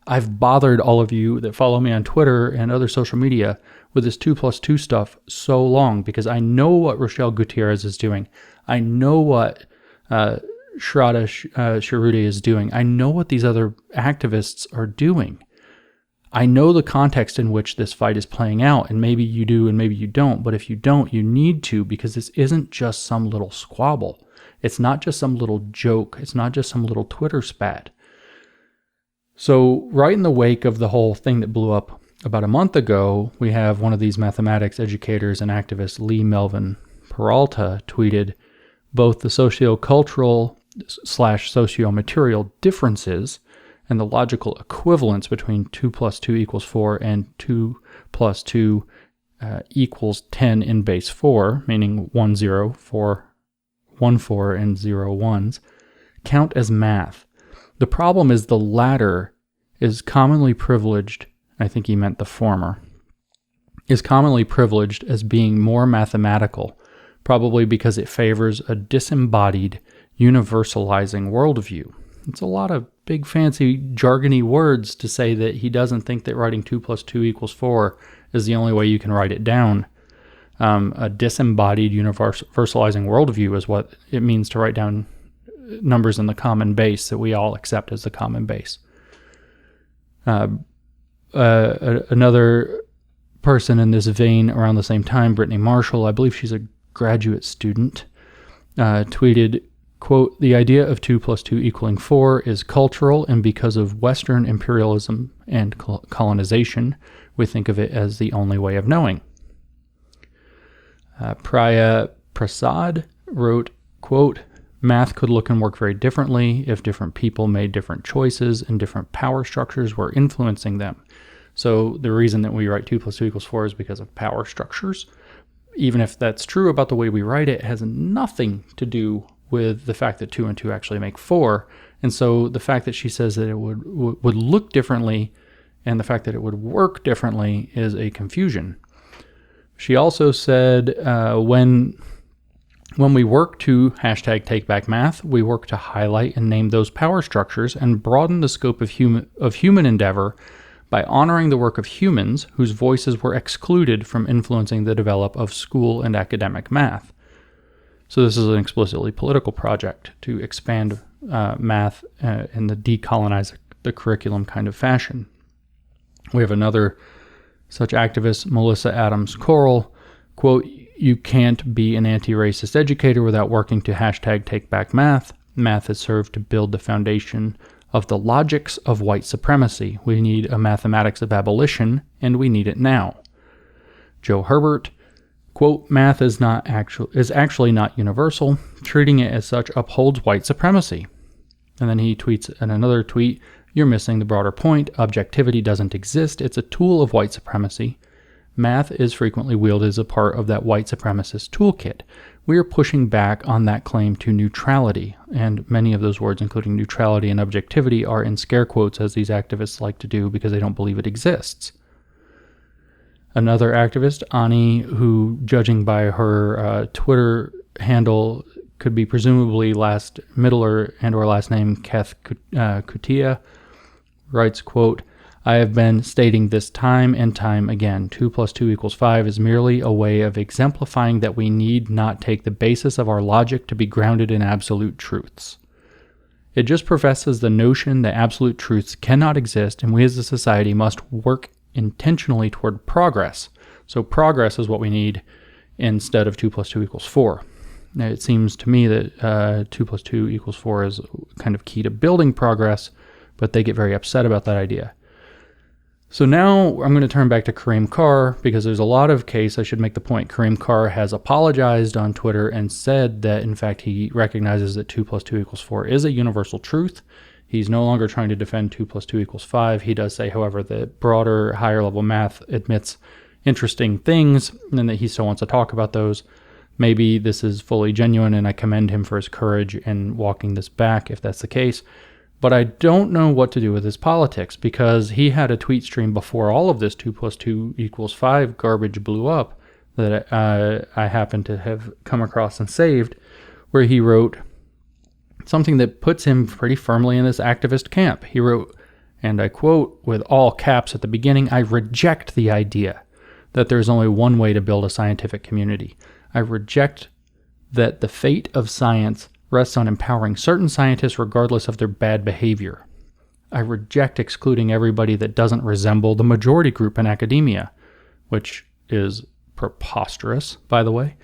I've bothered all of you that follow me on Twitter and other social media with this 2 plus 2 stuff so long, because I know what Rochelle Gutierrez is doing. I know what Shraddha Sharude is doing. I know what these other activists are doing. I know the context in which this fight is playing out, and maybe you do and maybe you don't, but if you don't, you need to, because this isn't just some little squabble. It's not just some little joke. It's not just some little Twitter spat. So right in the wake of the whole thing that blew up about a month ago, we have one of these mathematics educators and activists, Lee Melvin Peralta, tweeted, both the sociocultural / sociomaterial differences and the logical equivalence between 2 + 2 = 4 and 2 + 2 = 10 in base 4, meaning 1 0, 4 1 4, and 0 1s, count as math. The problem is the latter is commonly privileged, I think he meant the former, is commonly privileged as being more mathematical, probably because it favors a disembodied, universalizing worldview. It's a lot of big fancy jargony words to say that he doesn't think that writing 2 + 2 = 4 is the only way you can write it down. A disembodied, universalizing worldview is what it means to write down numbers in the common base that we all accept as the common base. Another person in this vein around the same time, Brittany Marshall, I believe she's a graduate student, tweeted, quote, the idea of 2 + 2 = 4 is cultural, and because of Western imperialism and colonization, we think of it as the only way of knowing. Priya Prasad wrote, quote, math could look and work very differently if different people made different choices and different power structures were influencing them. So the reason that we write 2 + 2 = 4 is because of power structures. Even if that's true about the way we write it, it has nothing to do with the fact that 2 and 2 actually make 4. And so the fact that she says that it would look differently and the fact that it would work differently is a confusion. She also said when we work to #TakeBackMath, we work to highlight and name those power structures and broaden the scope of human endeavor by honoring the work of humans whose voices were excluded from influencing the development of school and academic math. So this is an explicitly political project to expand math in the decolonize the curriculum kind of fashion. We have another such activist, Melissa Adams Coral, quote, you can't be an anti-racist educator without working to #TakeBackMath. Math has served to build the foundation of the logics of white supremacy. We need a mathematics of abolition, and we need it now. Joe Herbert, quote, math is actually not universal. Treating it as such upholds white supremacy. And then he tweets in another tweet, you're missing the broader point. Objectivity doesn't exist. It's a tool of white supremacy. Math is frequently wielded as a part of that white supremacist toolkit. We are pushing back on that claim to neutrality, and many of those words, including neutrality and objectivity, are in scare quotes, as these activists like to do because they don't believe it exists. Another activist, Ani, who, judging by her Twitter handle, could be presumably middle or last name Keth Kutia, writes, quote, I have been stating this time and time again. 2 + 2 = 5 is merely a way of exemplifying that we need not take the basis of our logic to be grounded in absolute truths. It just professes the notion that absolute truths cannot exist, and we as a society must work intentionally toward progress. So progress is what we need instead of 2 + 2 = 4. Now, it seems to me that 2 + 2 = 4 is kind of key to building progress, but they get very upset about that idea. So now I'm going to turn back to Kareem Carr, because there's a lot of case. I should make the point. Kareem Carr has apologized on Twitter and said that, in fact, he recognizes that 2 + 2 = 4 is a universal truth. He's no longer trying to defend 2 + 2 = 5. He does say, however, that broader, higher-level math admits interesting things and that he still wants to talk about those. Maybe this is fully genuine, and I commend him for his courage in walking this back, if that's the case. But I don't know what to do with his politics, because he had a tweet stream before all of this 2 + 2 = 5 garbage blew up that I happened to have come across and saved, where he wrote something that puts him pretty firmly in this activist camp. He wrote, and I quote with all caps at the beginning, I reject the idea that there is only one way to build a scientific community. I reject that the fate of science rests on empowering certain scientists regardless of their bad behavior. I reject excluding everybody that doesn't resemble the majority group in academia, which is preposterous, by the way.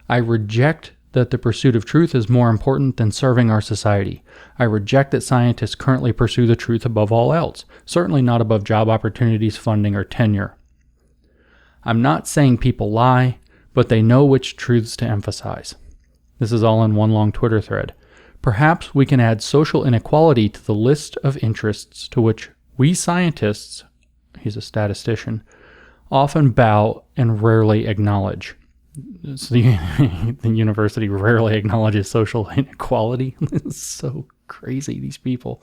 I reject that the pursuit of truth is more important than serving our society. I reject that scientists currently pursue the truth above all else, certainly not above job opportunities, funding, or tenure. I'm not saying people lie, but they know which truths to emphasize. This is all in one long Twitter thread. Perhaps we can add social inequality to the list of interests to which we scientists, he's a statistician, often bow and rarely acknowledge. So the university rarely acknowledges social inequality. It's so crazy, these people.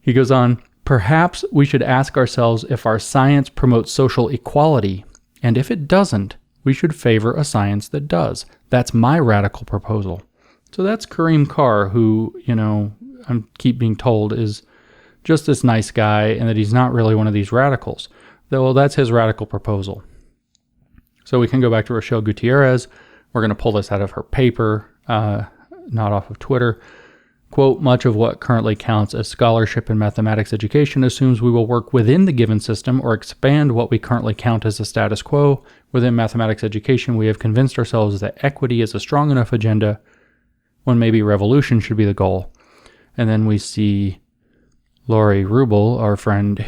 He goes on, perhaps we should ask ourselves if our science promotes social equality, and if it doesn't, we should favor a science that does. That's my radical proposal. So that's Kareem Carr, who, I keep being told is just this nice guy and that he's not really one of these radicals. Well, that's his radical proposal. So we can go back to Rochelle Gutierrez. We're going to pull this out of her paper, not off of Twitter. Quote, much of what currently counts as scholarship in mathematics education assumes we will work within the given system or expand what we currently count as the status quo. Within mathematics education, we have convinced ourselves that equity is a strong enough agenda when maybe revolution should be the goal. And then we see Lori Rubel, our friend,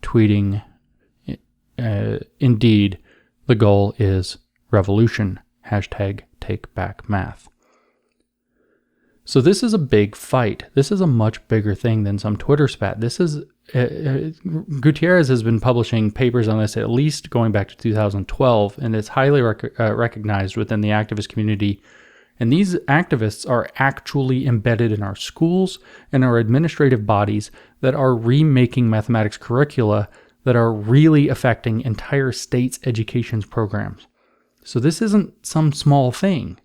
tweeting, indeed, the goal is revolution. #TakeBackMath. So this is a big fight. This is a much bigger thing than some Twitter spat. This is, Gutierrez has been publishing papers on this at least going back to 2012, and it's highly recognized within the activist community. And these activists are actually embedded in our schools and our administrative bodies that are remaking mathematics curricula that are really affecting entire states' education programs. So this isn't some small thing.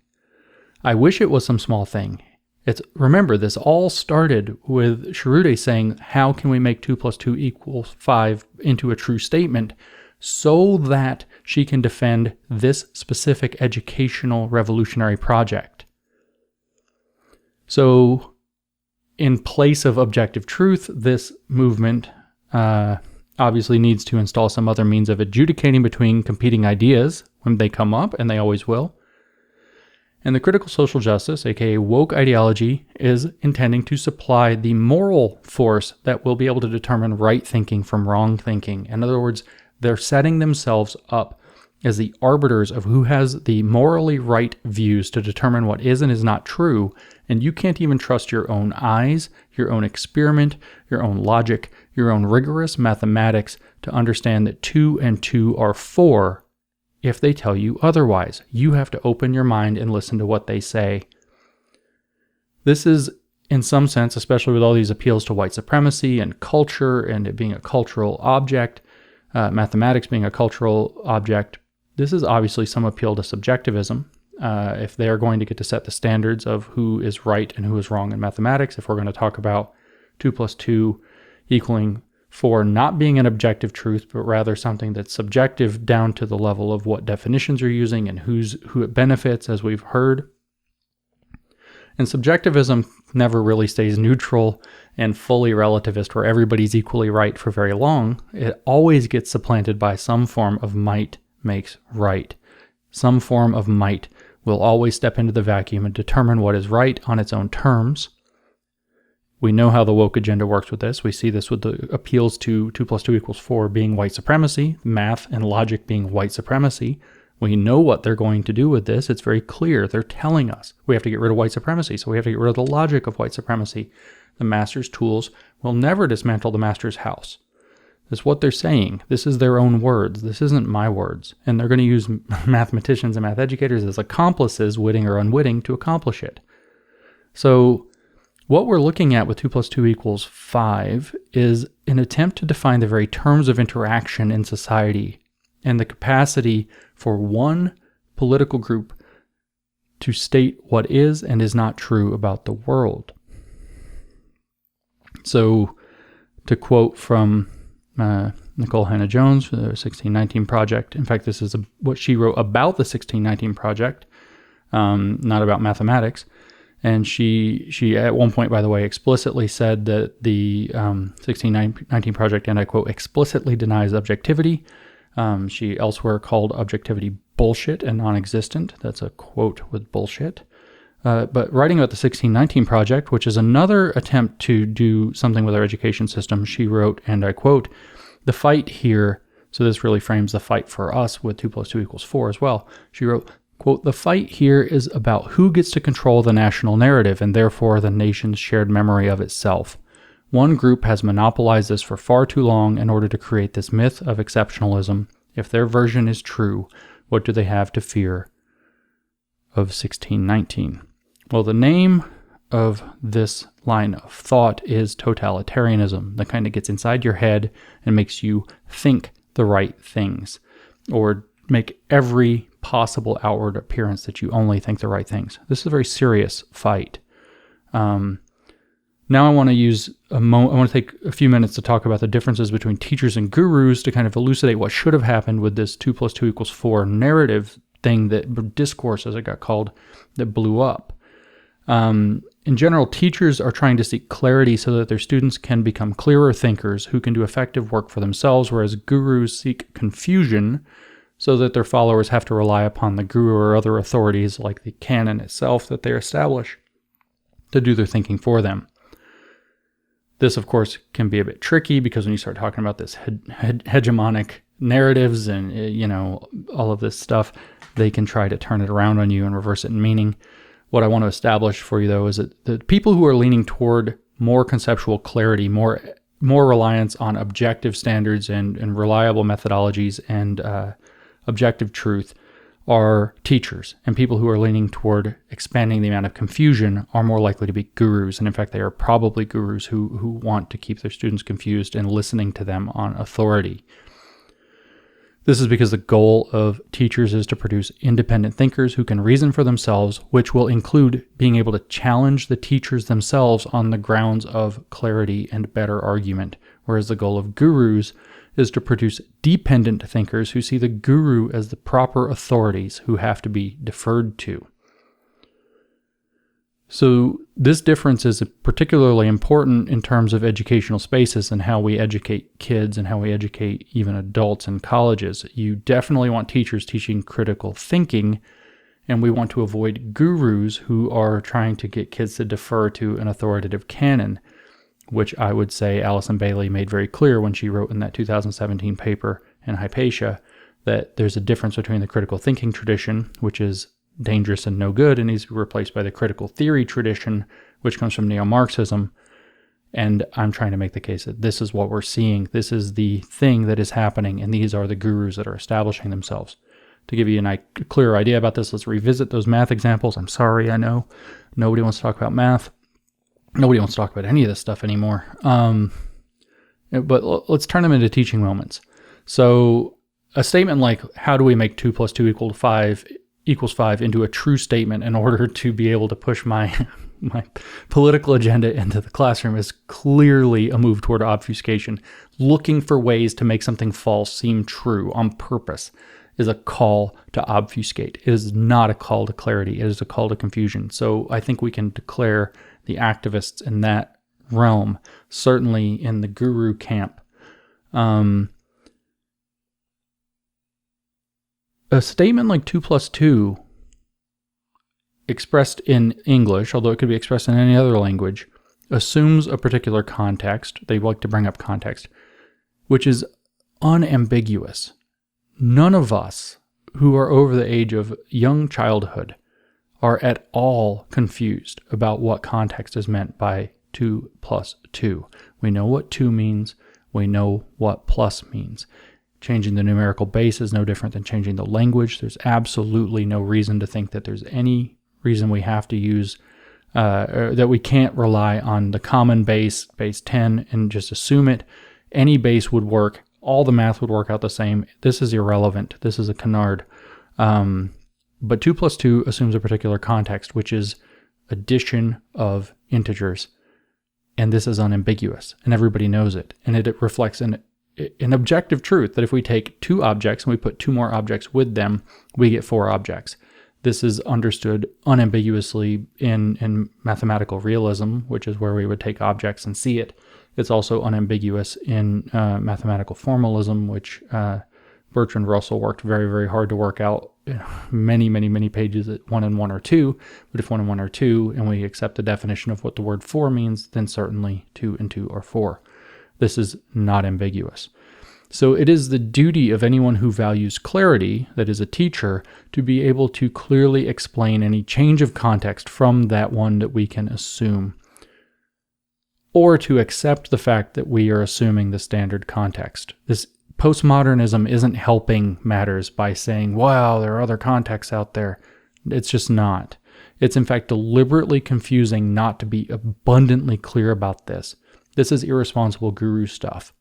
I wish it was some small thing. Remember, this all started with Sharude saying, how can we make 2 + 2 = 5 into a true statement so that she can defend this specific educational revolutionary project? So in place of objective truth, this movement obviously needs to install some other means of adjudicating between competing ideas when they come up, and they always will. And the critical social justice, aka woke ideology, is intending to supply the moral force that will be able to determine right thinking from wrong thinking. In other words, they're setting themselves up as the arbiters of who has the morally right views to determine what is and is not true, and you can't even trust your own eyes, your own experiment, your own logic, your own rigorous mathematics to understand that 2 and 2 are 4 if they tell you otherwise. You have to open your mind and listen to what they say. This is, in some sense, especially with all these appeals to white supremacy and culture and it being a cultural object, mathematics being a cultural object, this is obviously some appeal to subjectivism. If they are going to get to set the standards of who is right and who is wrong in mathematics, if we're going to talk about 2 + 2 = 4 not being an objective truth, but rather something that's subjective down to the level of what definitions you're using and who it benefits, as we've heard. And subjectivism never really stays neutral and fully relativist where everybody's equally right for very long. It always gets supplanted by some form of might makes right. Some form of might will always step into the vacuum and determine what is right on its own terms. We know how the woke agenda works with this. We see this with the appeals to 2 + 2 = 4 being white supremacy, math and logic being white supremacy. We know what they're going to do with this. It's very clear. They're telling us we have to get rid of white supremacy, so we have to get rid of the logic of white supremacy. The master's tools will never dismantle the master's house. That's what they're saying. This is their own words. This isn't my words. And they're going to use mathematicians and math educators as accomplices, witting or unwitting, to accomplish it. So what we're looking at with 2 + 2 = 5 is an attempt to define the very terms of interaction in society and the capacity for one political group to state what is and is not true about the world. So, to quote from Nicole Hannah-Jones for the 1619 Project, in fact, this is what she wrote about the 1619 Project, not about mathematics. And she at one point, by the way, explicitly said that the 1619 Project, and I quote, explicitly denies objectivity. She elsewhere called objectivity bullshit and non-existent. That's a quote with bullshit. But writing about the 1619 Project, which is another attempt to do something with our education system, she wrote, and I quote, the fight here, so this really frames the fight for us with 2 + 2 = 4 as well. She wrote, quote, the fight here is about who gets to control the national narrative and therefore the nation's shared memory of itself. One group has monopolized this for far too long in order to create this myth of exceptionalism. If their version is true, what do they have to fear of 1619? Well, the name of this line of thought is totalitarianism, the kind that gets inside your head and makes you think the right things, or make every possible outward appearance that you only think the right things. This is a very serious fight. Now I want to take a few minutes to talk about the differences between teachers and gurus to kind of elucidate what should have happened with this 2 + 2 = 4 narrative thing, that discourse, as it got called, that blew up. In general, teachers are trying to seek clarity so that their students can become clearer thinkers who can do effective work for themselves, whereas gurus seek confusion so that their followers have to rely upon the guru or other authorities like the canon itself that they establish to do their thinking for them. This, of course, can be a bit tricky because when you start talking about this hegemonic narratives and, all of this stuff, they can try to turn it around on you and reverse it in meaning. What I want to establish for you, though, is that the people who are leaning toward more conceptual clarity, more reliance on objective standards and reliable methodologies and objective truth are teachers. And people who are leaning toward expanding the amount of confusion are more likely to be gurus. And in fact, they are probably gurus who want to keep their students confused and listening to them on authority. This is because the goal of teachers is to produce independent thinkers who can reason for themselves, which will include being able to challenge the teachers themselves on the grounds of clarity and better argument, whereas the goal of gurus is to produce dependent thinkers who see the guru as the proper authorities who have to be deferred to. So this difference is particularly important in terms of educational spaces and how we educate kids and how we educate even adults in colleges. You definitely want teachers teaching critical thinking, and we want to avoid gurus who are trying to get kids to defer to an authoritative canon, which I would say Alison Bailey made very clear when she wrote in that 2017 paper in Hypatia that there's a difference between the critical thinking tradition, which is dangerous and no good and needs to be replaced by the critical theory tradition, which comes from neo-Marxism. And I'm trying to make the case that this is what we're seeing. This is the thing that is happening, and these are the gurus that are establishing themselves. To give you a clearer idea about this, let's revisit those math examples. I'm sorry, I know nobody wants to talk about math. Nobody wants to talk about any of this stuff anymore. But let's turn them into teaching moments. So a statement like, how do we make 2 + 2 = 5 equals 5 into a true statement in order to be able to push my political agenda into the classroom is clearly a move toward obfuscation. Looking for ways to make something false seem true on purpose is a call to obfuscate. It is not a call to clarity. It is a call to confusion. So I think we can declare the activists in that realm, certainly in the guru camp. A statement like 2 + 2 expressed in English, although it could be expressed in any other language, assumes a particular context. They like to bring up context, which is unambiguous. None of us who are over the age of young childhood are at all confused about what context is meant by 2 + 2. We know what 2 means. We know what plus means. Changing the numerical base is no different than changing the language. There's absolutely no reason to think that there's any reason we have to use, that we can't rely on the common base 10, and just assume it. Any base would work. All the math would work out the same. This is irrelevant. This is a canard. But 2 + 2 assumes a particular context, which is addition of integers. And this is unambiguous, and everybody knows it. And it reflects an objective truth that if we take 2 objects and we put 2 more objects with them, we get 4 objects. This is understood unambiguously in mathematical realism, which is where we would take objects and see it. It's also unambiguous in mathematical formalism, which Bertrand Russell worked very, very hard to work out many, many, many pages at 1 and 1 or 2. But if 1 and 1 are 2, and we accept the definition of what the word 4 means, then certainly 2 and 2 are 4. This is not ambiguous. So it is the duty of anyone who values clarity, that is a teacher, to be able to clearly explain any change of context from that one that we can assume, or to accept the fact that we are assuming the standard context. This postmodernism isn't helping matters by saying, wow, there are other contexts out there. It's just not. It's in fact deliberately confusing not to be abundantly clear about this. This is irresponsible guru stuff.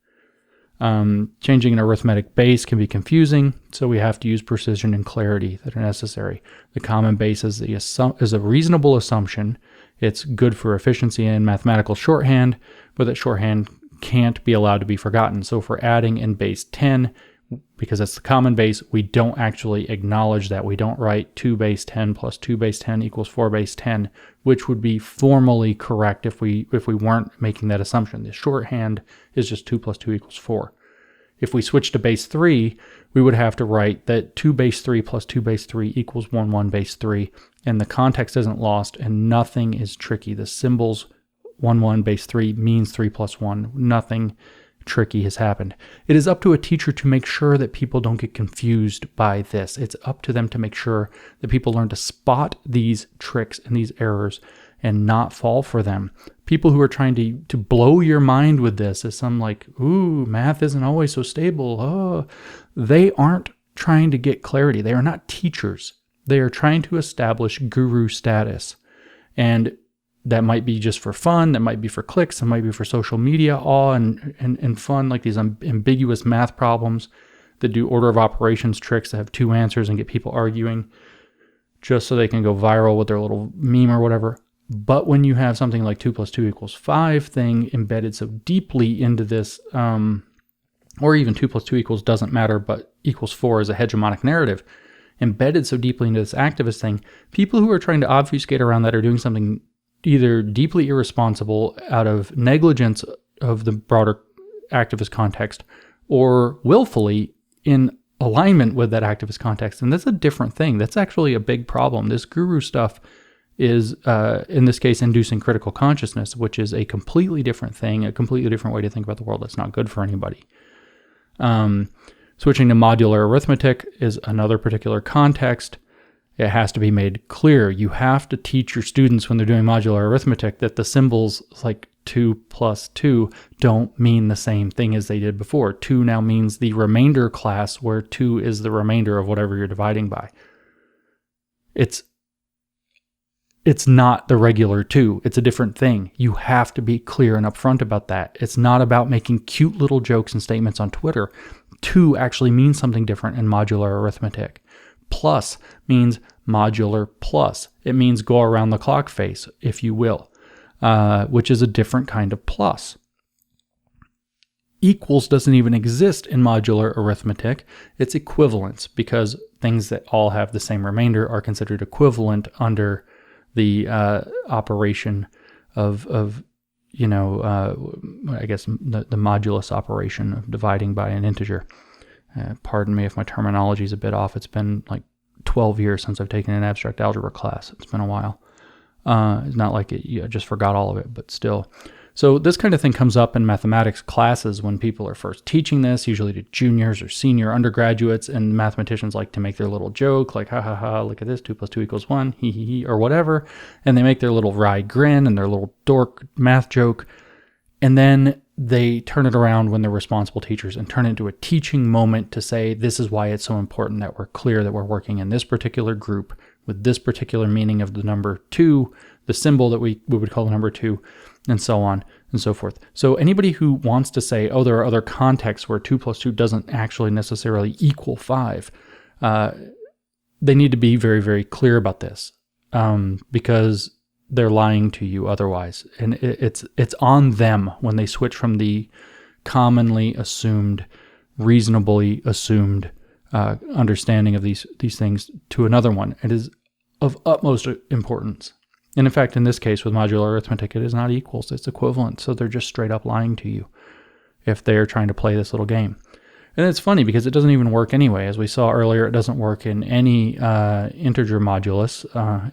Changing an arithmetic base can be confusing, so we have to use precision and clarity that are necessary. The common base is a reasonable assumption. It's good for efficiency in mathematical shorthand, but that shorthand can't be allowed to be forgotten. So if we're adding in base 10, because that's the common base, we don't actually acknowledge that. We don't write 2 base 10 plus 2 base 10 equals 4 base 10, which would be formally correct if we weren't making that assumption. The shorthand is just 2 plus 2 equals 4. If we switch to base 3, we would have to write that 2 base 3 plus 2 base 3 equals 1, 1 base 3, and the context isn't lost and nothing is tricky. The symbols 1, 1 base 3 means 3 plus 1. Nothing tricky has happened. It is up to a teacher to make sure that people don't get confused by this. It's up to them to make sure that people learn to spot these tricks and these errors and not fall for them. People who are trying to blow your mind with this as some like, ooh, math isn't always so stable. Oh, they aren't trying to get clarity. They are not teachers. They are trying to establish guru status. And that might be just for fun. That might be for clicks. That might be for social media awe and fun, like these ambiguous math problems that do order of operations tricks that have 2 answers and get people arguing just so they can go viral with their little meme or whatever. But when you have something like 2 plus 2 equals 5 thing embedded so deeply into this, or even 2 plus 2 equals doesn't matter, but equals 4 is a hegemonic narrative, embedded so deeply into this activist thing, people who are trying to obfuscate around that are doing something either deeply irresponsible out of negligence of the broader activist context or willfully in alignment with that activist context. And that's a different thing. That's actually a big problem. This guru stuff is, in this case, inducing critical consciousness, which is a completely different thing, a completely different way to think about the world. That's not good for anybody. Switching to modular arithmetic is another particular context. It has to be made clear. You have to teach your students when they're doing modular arithmetic that the symbols like 2 plus 2 don't mean the same thing as they did before. 2 now means the remainder class, where 2 is the remainder of whatever you're dividing by. It's not the regular 2. It's a different thing. You have to be clear and upfront about that. It's not about making cute little jokes and statements on Twitter. 2 actually means something different in modular arithmetic. Plus means modular plus. It means go around the clock face, if you will, which is a different kind of plus. Equals doesn't even exist in modular arithmetic. It's equivalence, because things that all have the same remainder are considered equivalent under the operation of I guess the modulus operation of dividing by an integer. Pardon me if my terminology is a bit off. It's been like 12 years since I've taken an abstract algebra class. It's been a while. It's not like I just forgot all of it, but still. So this kind of thing comes up in mathematics classes when people are first teaching this, usually to juniors or senior undergraduates, and mathematicians like to make their little joke, like, ha ha ha, look at this, 2 plus 2 equals 1, hee hee hee, or whatever, and they make their little wry grin and their little dork math joke, and then they turn it around when they're responsible teachers and turn it into a teaching moment to say, this is why it's so important that we're clear that we're working in this particular group with this particular meaning of the number 2, the symbol that we would call the number 2, and so on and so forth. So anybody who wants to say, oh, there are other contexts where 2 plus 2 doesn't actually necessarily equal 5, they need to be very, very clear about this, because they're lying to you otherwise. And it's on them when they switch from the commonly assumed, reasonably assumed understanding of these things to another one. It is of utmost importance. And in fact, in this case with modular arithmetic, it is not equals, it's equivalent. So they're just straight up lying to you if they're trying to play this little game. And it's funny because it doesn't even work anyway. As we saw earlier, it doesn't work in any integer modulus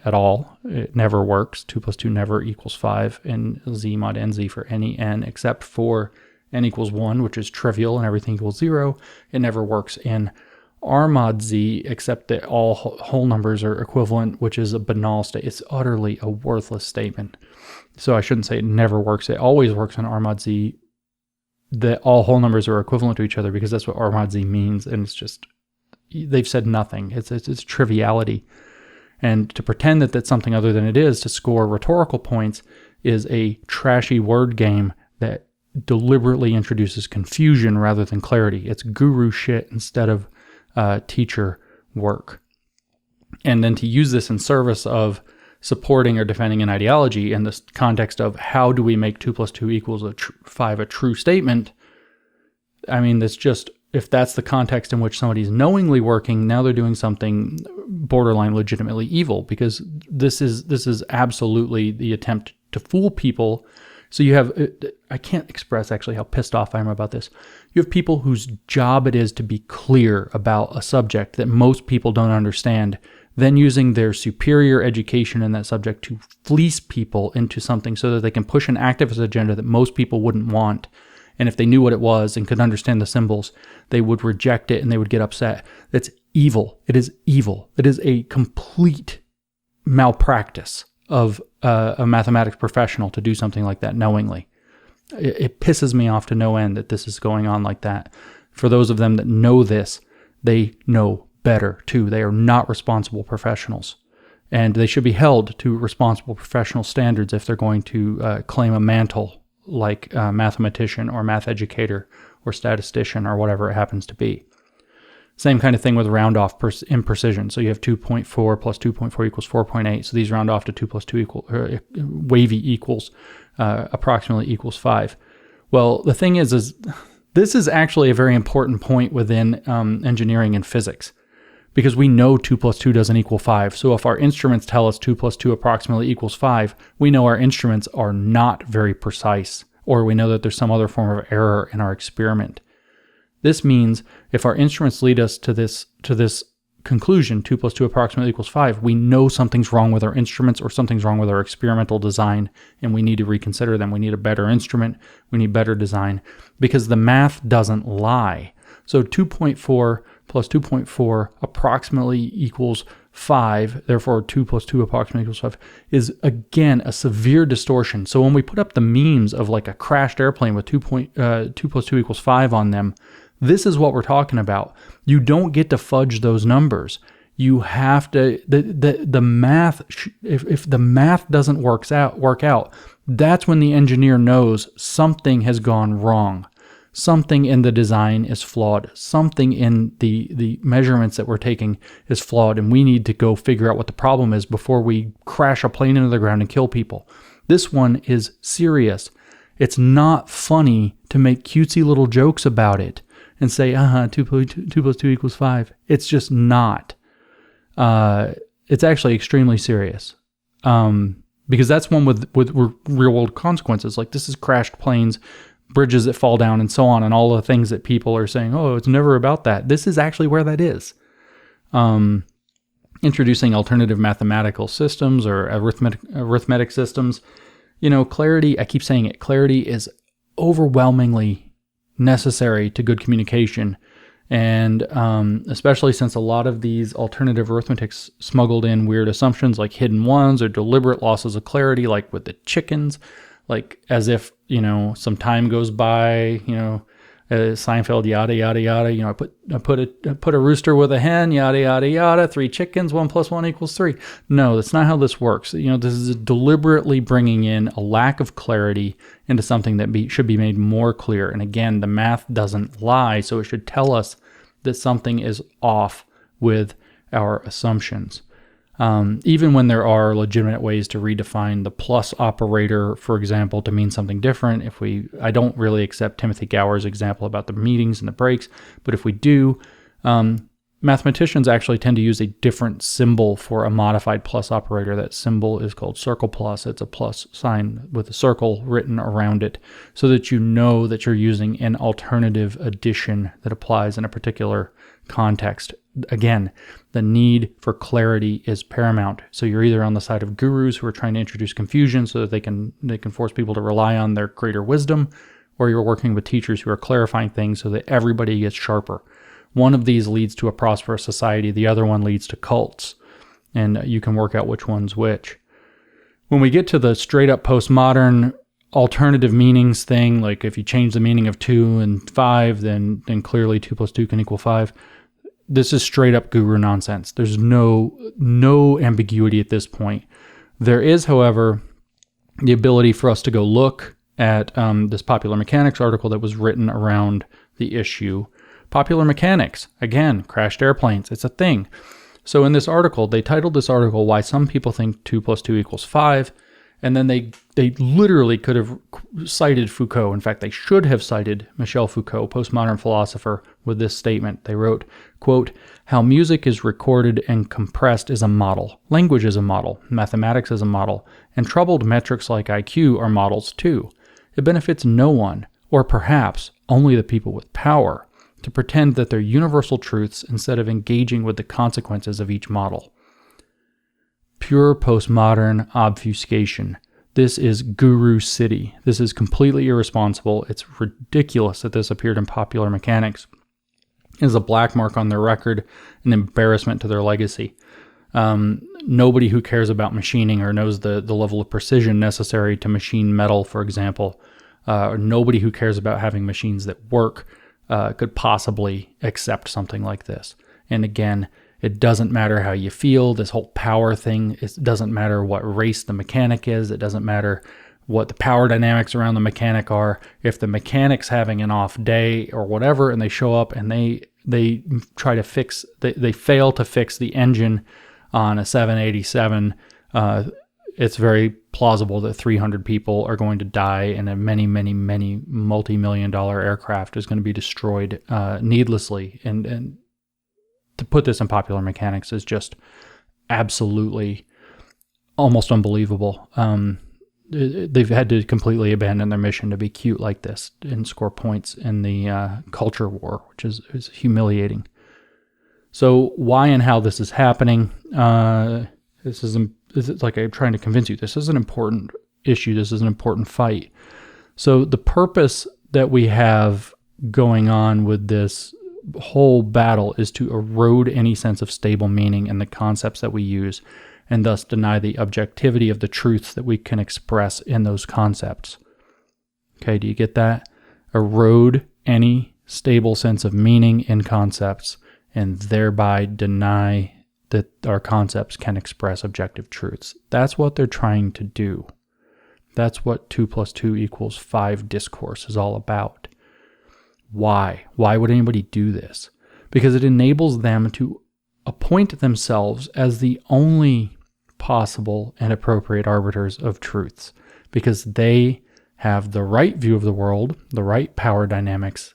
at all. It never works. 2 plus 2 never equals 5 in z mod nz for any n except for n equals 1, which is trivial and everything equals 0. It never works in r mod z except that all whole numbers are equivalent, which is a banal state. It's utterly a worthless statement. So I shouldn't say it never works. It always works in r mod z that all whole numbers are equivalent to each other, because that's what r mod z means. And it's just, they've said nothing. It's triviality. And to pretend that that's something other than it is to score rhetorical points is a trashy word game that deliberately introduces confusion rather than clarity. It's guru shit instead of teacher work. And then to use this in service of supporting or defending an ideology in the context of how do we make 2 plus 2 equals 5 a true statement, I mean, that's just, if that's the context in which somebody's knowingly working, now they're doing something borderline legitimately evil, because this is absolutely the attempt to fool people. So you have, I can't express actually how pissed off I am about this. You have people whose job it is to be clear about a subject that most people don't understand, then using their superior education in that subject to fleece people into something so that they can push an activist agenda that most people wouldn't want. And if they knew what it was and could understand the symbols, they would reject it and they would get upset. That's evil. It is evil. It is a complete malpractice of a mathematics professional to do something like that knowingly. It pisses me off to no end that this is going on like that. For those of them that know this, they know better too. They are not responsible professionals, and they should be held to responsible professional standards if they're going to claim a mantle like mathematician or math educator or statistician or whatever it happens to be. Same kind of thing with round off imprecision. So you have 2.4 plus 2.4 equals 4.8. So these round off to 2 plus 2 wavy equals approximately equals 5. Well, the thing is this is actually a very important point within engineering and physics, because we know 2 plus 2 doesn't equal 5. So if our instruments tell us 2 plus 2 approximately equals 5, we know our instruments are not very precise, or we know that there's some other form of error in our experiment. This means if our instruments lead us to this conclusion, 2 plus 2 approximately equals 5, we know something's wrong with our instruments or something's wrong with our experimental design, and we need to reconsider them. We need a better instrument. We need better design, because the math doesn't lie. So 2.4 plus 2.4 approximately equals 5, therefore 2 plus 2 approximately equals 5, is again a severe distortion. So when we put up the memes of like a crashed airplane with 2 plus 2 equals 5 on them, this is what we're talking about. You don't get to fudge those numbers. You have to, the math, if the math doesn't work out, that's when the engineer knows something has gone wrong. Something in the design is flawed. Something in the measurements that we're taking is flawed, and we need to go figure out what the problem is before we crash a plane into the ground and kill people. This one is serious. It's not funny to make cutesy little jokes about it and say, 2 plus 2 equals 5. It's just not. It's actually extremely serious. Because that's one with real world consequences. Like, this is crashed planes, bridges that fall down, and so on, and all the things that people are saying, oh, it's never about that. This is actually where that is. Introducing alternative mathematical systems or arithmetic systems. You know, clarity, I keep saying it, clarity is overwhelmingly necessary to good communication. And especially since a lot of these alternative arithmetics smuggled in weird assumptions like hidden ones or deliberate losses of clarity, like with the chickens, like as if, you know, some time goes by, you know, Seinfeld, yada, yada, yada, you know, I put a rooster with a hen, yada, yada, yada, 3 chickens, 1 plus 1 equals 3. No, that's not how this works. You know, this is deliberately bringing in a lack of clarity into something that should be made more clear. And again, the math doesn't lie, so it should tell us that something is off with our assumptions. Even when there are legitimate ways to redefine the plus operator, for example, to mean something different. I don't really accept Timothy Gower's example about the meetings and the breaks, but if we do, Mathematicians actually tend to use a different symbol for a modified plus operator. That symbol is called circle plus. It's a plus sign with a circle written around it so that you know that you're using an alternative addition that applies in a particular context. Again, the need for clarity is paramount. So you're either on the side of gurus who are trying to introduce confusion so that they can force people to rely on their greater wisdom, or you're working with teachers who are clarifying things so that everybody gets sharper. One of these leads to a prosperous society. The other one leads to cults. And you can work out which one's which. When we get to the straight up postmodern alternative meanings thing, like if you change the meaning of 2 and 5, then clearly 2 plus 2 can equal 5. This is straight up guru nonsense. There's no ambiguity at this point. There is, however, the ability for us to go look at this Popular Mechanics article that was written around the issue. Popular mechanics, again, crashed airplanes. It's a thing. So in this article, they titled this article, Why Some People Think 2 plus 2 equals 5. And then they literally could have cited Foucault. In fact, they should have cited Michel Foucault, postmodern philosopher, with this statement. They wrote, quote, how music is recorded and compressed is a model. Language is a model. Mathematics is a model. And troubled metrics like IQ are models too. It benefits no one, or perhaps only the people with power, to pretend that they're universal truths instead of engaging with the consequences of each model. Pure postmodern obfuscation. This is Guru City. This is completely irresponsible. It's ridiculous that this appeared in Popular Mechanics. It is a black mark on their record, an embarrassment to their legacy. Nobody who cares about machining or knows the level of precision necessary to machine metal, for example, or nobody who cares about having machines that work could possibly accept something like this. And again, it doesn't matter how you feel. This whole power thing, it doesn't matter what race the mechanic is. It doesn't matter what the power dynamics around the mechanic are. If the mechanic's having an off day or whatever, and they show up and they try to fix, they fail to fix the engine on a 787, it's very plausible that 300 people are going to die and a many multi-million-dollar aircraft is going to be destroyed needlessly. And to put this in Popular Mechanics is just absolutely almost unbelievable. They've had to completely abandon their mission to be cute like this and score points in the culture war, which is humiliating. So why and how this is happening, it's like I'm trying to convince you, this is an important issue. This is an important fight. So the purpose that we have going on with this whole battle is to erode any sense of stable meaning in the concepts that we use, and thus deny the objectivity of the truths that we can express in those concepts. Okay, do you get that? Erode any stable sense of meaning in concepts, and thereby deny that our concepts can express objective truths. That's what they're trying to do. That's what 2 plus 2 equals 5 discourse is all about. Why? Why would anybody do this? Because it enables them to appoint themselves as the only possible and appropriate arbiters of truths, because they have the right view of the world, the right power dynamics,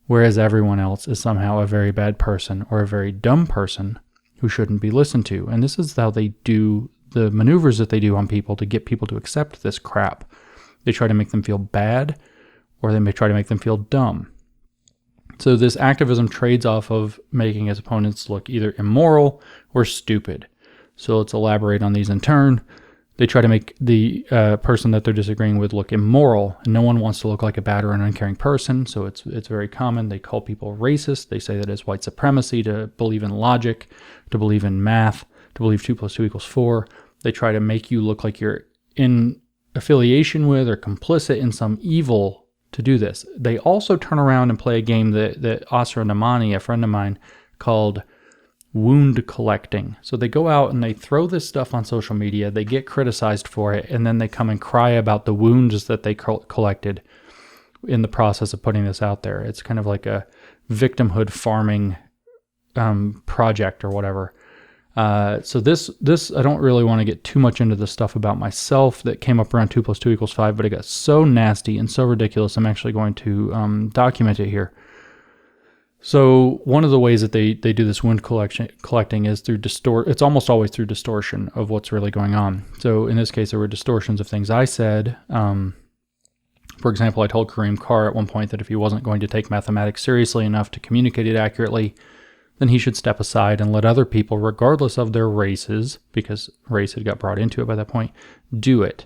whereas everyone else is somehow a very bad person or a very dumb person who shouldn't be listened to. And this is how they do the maneuvers that they do on people to get people to accept this crap. They try to make them feel bad, or they may try to make them feel dumb. So this activism trades off of making its opponents look either immoral or stupid. So let's elaborate on these in turn. They try to make the person that they're disagreeing with look immoral, and no one wants to look like a bad or an uncaring person, so it's very common. They call people racist. They say that it's white supremacy to believe in logic, to believe in math, to believe 2 plus 2 equals 4. They try to make you look like you're in affiliation with or complicit in some evil to do this. They also turn around and play a game that Asra Namani, a friend of mine, called wound collecting. So they go out and they throw this stuff on social media, they get criticized for it, and then they come and cry about the wounds that they collected in the process of putting this out there. It's kind of like a victimhood farming project or whatever. So this I don't really want to get too much into the stuff about myself that came up around 2 plus 2 equals 5, but it got so nasty and so ridiculous, I'm actually going to document it here. So one of the ways that they do this wound collecting is through it's almost always through distortion of what's really going on. So in this case, there were distortions of things I said. For example, I told Kareem Carr at one point that if he wasn't going to take mathematics seriously enough to communicate it accurately, then he should step aside and let other people, regardless of their races, because race had got brought into it by that point, do it.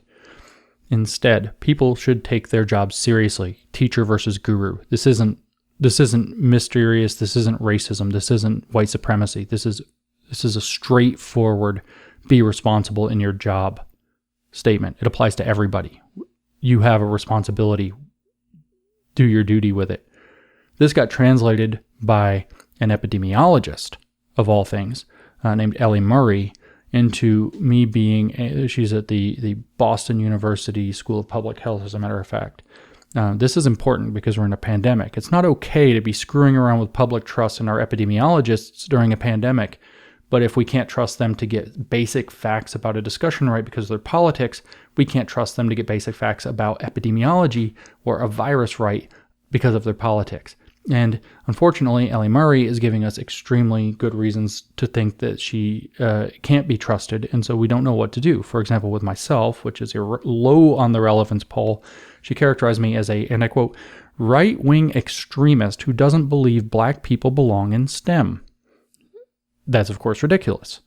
Instead, people should take their jobs seriously. Teacher versus guru. This isn't mysterious. This isn't racism. This isn't white supremacy. This is a straightforward, be responsible in your job statement. It applies to everybody. You have a responsibility. Do your duty with it. This got translated by an epidemiologist, of all things, named Ellie Murray, into me being, she's at the Boston University School of Public Health, as a matter of fact. This is important because we're in a pandemic. It's not okay to be screwing around with public trust in our epidemiologists during a pandemic, but if we can't trust them to get basic facts about a discussion right because of their politics, we can't trust them to get basic facts about epidemiology or a virus right because of their politics. And unfortunately, Ellie Murray is giving us extremely good reasons to think that she can't be trusted, and so we don't know what to do. For example, with myself, which is low on the relevance poll, she characterized me as a, and I quote, right-wing extremist who doesn't believe black people belong in STEM. That's, of course, ridiculous.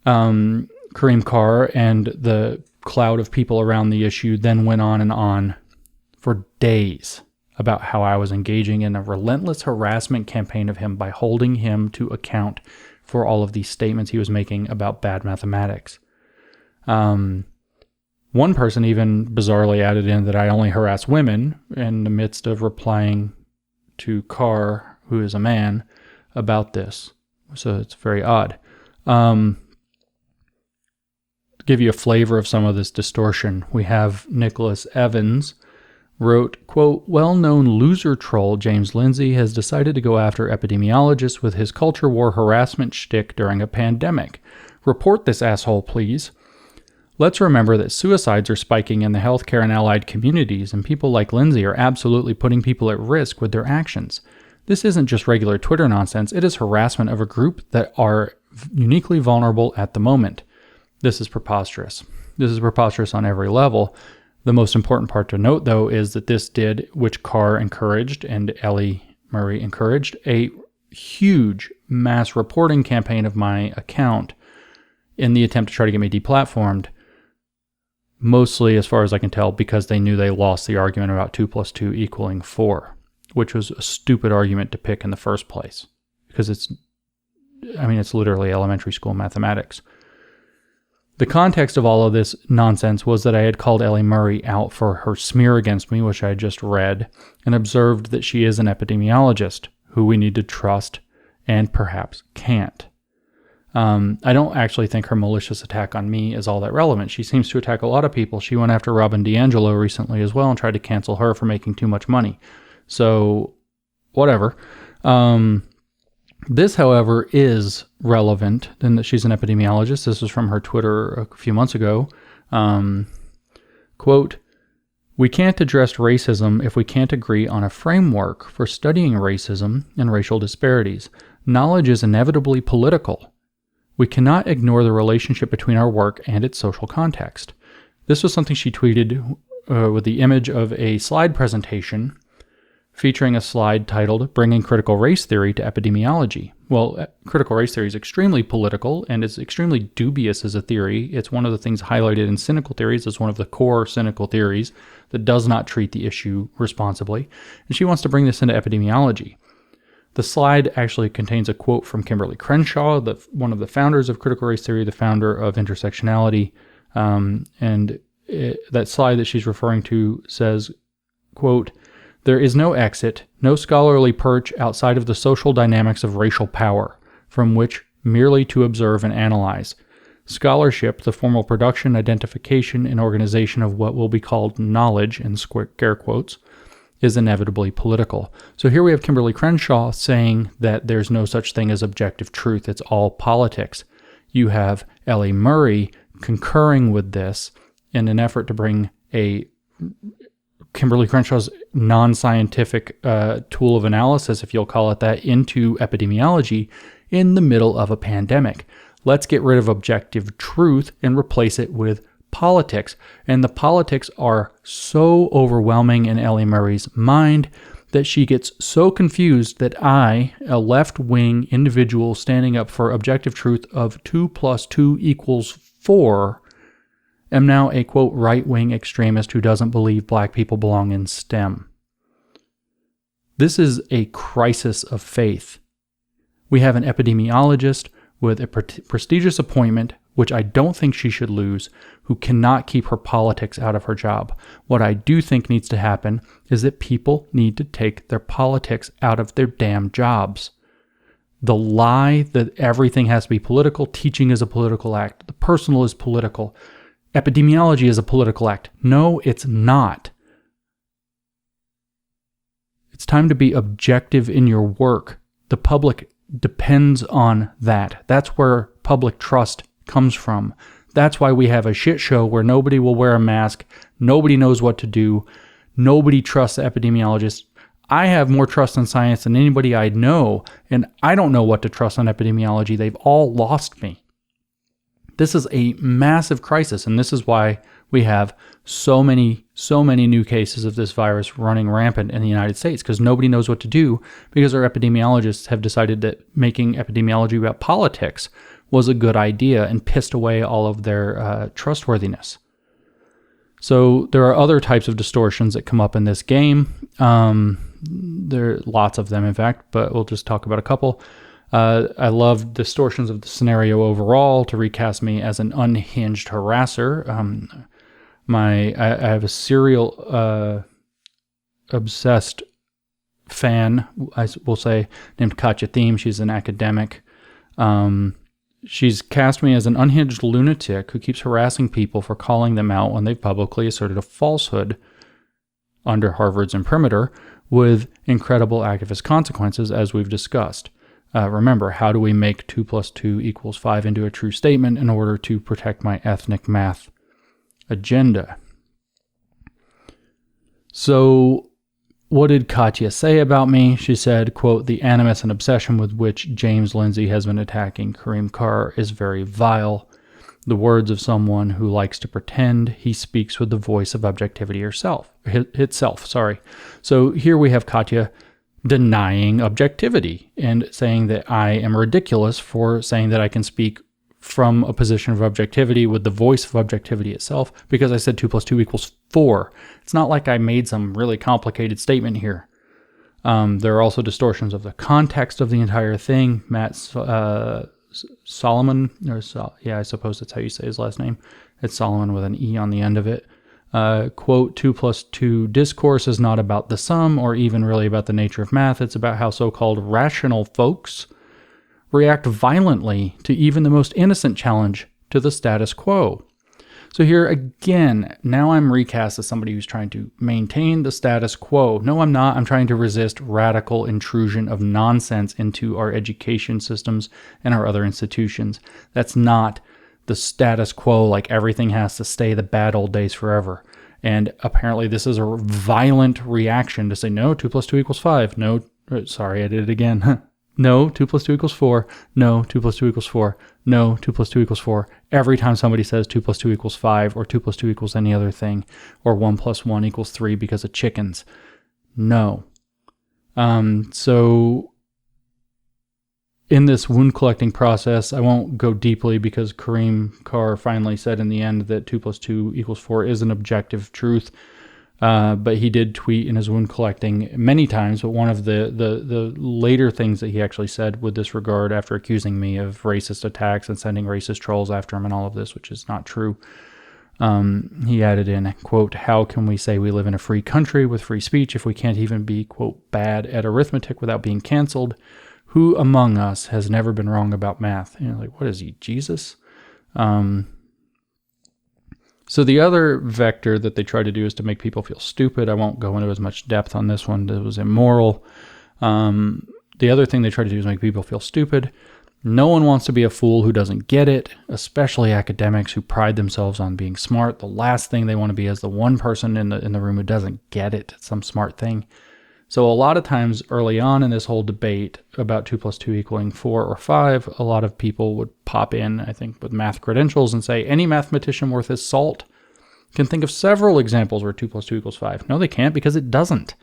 Kareem Carr and the cloud of people around the issue then went on and on for days about how I was engaging in a relentless harassment campaign of him by holding him to account for all of these statements he was making about bad mathematics. One person even bizarrely added in that I only harass women in the midst of replying to Carr, who is a man, about this. So it's very odd. To give you a flavor of some of this distortion, we have Nicholas Evans wrote, quote, well-known loser troll James Lindsay has decided to go after epidemiologists with his culture war harassment shtick during a pandemic. Report this asshole, please. Let's remember that suicides are spiking in the healthcare and allied communities, and people like Lindsay are absolutely putting people at risk with their actions. This isn't just regular Twitter nonsense, it is harassment of a group that are uniquely vulnerable at the moment. This is preposterous. This is preposterous on every level. The most important part to note, though, is that this did, which Carr encouraged and Ellie Murray encouraged, a huge mass reporting campaign of my account in the attempt to try to get me deplatformed, mostly, as far as I can tell, because they knew they lost the argument about 2 + 2 = 4, which was a stupid argument to pick in the first place, because it's literally elementary school mathematics. The context of all of this nonsense was that I had called Ellie Murray out for her smear against me, which I had just read, and observed that she is an epidemiologist who we need to trust and perhaps can't. I don't actually think her malicious attack on me is all that relevant. She seems to attack a lot of people. She went after Robin DiAngelo recently as well and tried to cancel her for making too much money. So, whatever. This, however, is relevant in that she's an epidemiologist. This was from her Twitter a few months ago. Quote, we can't address racism if we can't agree on a framework for studying racism and racial disparities. Knowledge is inevitably political. We cannot ignore the relationship between our work and its social context. This was something she tweeted with the image of a slide presentation featuring a slide titled Bringing Critical Race Theory to Epidemiology. Well, critical race theory is extremely political and it's extremely dubious as a theory. It's one of the things highlighted in cynical theories as one of the core cynical theories that does not treat the issue responsibly. And she wants to bring this into epidemiology. The slide actually contains a quote from Kimberly Crenshaw, one of the founders of critical race theory, the founder of intersectionality. That slide that she's referring to says, quote, there is no exit, no scholarly perch outside of the social dynamics of racial power, from which merely to observe and analyze. Scholarship, the formal production, identification, and organization of what will be called knowledge, in scare quotes, is inevitably political. So here we have Kimberly Crenshaw saying that there's no such thing as objective truth, it's all politics. You have Ellie Murray concurring with this in an effort to bring Kimberly Crenshaw's non-scientific tool of analysis, if you'll call it that, into epidemiology in the middle of a pandemic. Let's get rid of objective truth and replace it with politics. And the politics are so overwhelming in Ellie Murray's mind that she gets so confused that I, a left-wing individual standing up for objective truth of 2 + 2 = 4, am now a, quote, right-wing extremist who doesn't believe black people belong in STEM. This is a crisis of faith. We have an epidemiologist with a prestigious appointment, which I don't think she should lose, who cannot keep her politics out of her job. What I do think needs to happen is that people need to take their politics out of their damn jobs. The lie that everything has to be political, teaching is a political act, the personal is political, epidemiology is a political act. No, it's not. It's time to be objective in your work. The public depends on that. That's where public trust comes from. That's why we have a shit show where nobody will wear a mask, nobody knows what to do, nobody trusts the epidemiologists. I have more trust in science than anybody I know, and I don't know what to trust on epidemiology. They've all lost me. This is a massive crisis, and this is why we have so many new cases of this virus running rampant in the United States, because nobody knows what to do, because our epidemiologists have decided that making epidemiology about politics was a good idea and pissed away all of their trustworthiness. So there are other types of distortions that come up in this game. There are lots of them, in fact, but we'll just talk about a couple. I love distortions of the scenario overall to recast me as an unhinged harasser. I have a serial obsessed fan, I will say, named Katya Thiem. She's an academic. She's cast me as an unhinged lunatic who keeps harassing people for calling them out when they've publicly asserted a falsehood under Harvard's imprimatur with incredible activist consequences, as we've discussed. Remember, how do we make 2 + 2 = 5 into a true statement in order to protect my ethnic math agenda? So what did Katya say about me? She said, quote, "The animus and obsession with which James Lindsay has been attacking Kareem Carr is very vile. The words of someone who likes to pretend he speaks with the voice of objectivity itself. So here we have Katya denying objectivity and saying that I am ridiculous for saying that I can speak from a position of objectivity with the voice of objectivity itself, because I said 2 + 2 = 4. It's not like I made some really complicated statement here. There are also distortions of the context of the entire thing. Matt Solomon, I suppose that's how you say his last name. It's Solomon with an E on the end of it. Quote, 2 + 2 discourse is not about the sum or even really about the nature of math. It's about how so-called rational folks react violently to even the most innocent challenge to the status quo. So here again, now I'm recast as somebody who's trying to maintain the status quo. No, I'm not. I'm trying to resist radical intrusion of nonsense into our education systems and our other institutions. That's not the status quo, like everything has to stay the bad old days forever. And apparently this is a violent reaction to say, no, 2 + 2 = 5. No, sorry, I did it again. No, 2 + 2 = 4. No, 2 + 2 = 4. No, 2 + 2 = 4. Every time somebody says 2 + 2 = 5 or 2 + 2 = any other thing, or 1 + 1 = 3 because of chickens. No. So in this wound collecting process, I won't go deeply because Kareem Carr finally said in the end that 2 + 2 = 4 is an objective truth. But he did tweet in his wound collecting many times. But one of the later things that he actually said with this regard, after accusing me of racist attacks and sending racist trolls after him and all of this, which is not true, he added in, quote, "How can we say we live in a free country with free speech if we can't even be, quote, bad at arithmetic without being canceled? Who among us has never been wrong about math?" You know, like, what is he, Jesus? So the other vector that they try to do is to make people feel stupid. I won't go into as much depth on this one. It was immoral. The other thing they try to do is make people feel stupid. No one wants to be a fool who doesn't get it, especially academics who pride themselves on being smart. The last thing they want to be is the one person in the room who doesn't get it, some smart thing. So a lot of times early on in this whole debate about 2 plus 2 equaling 4 or 5, a lot of people would pop in, I think, with math credentials and say, any mathematician worth his salt can think of several examples where 2 plus 2 equals 5. No, they can't, because it doesn't.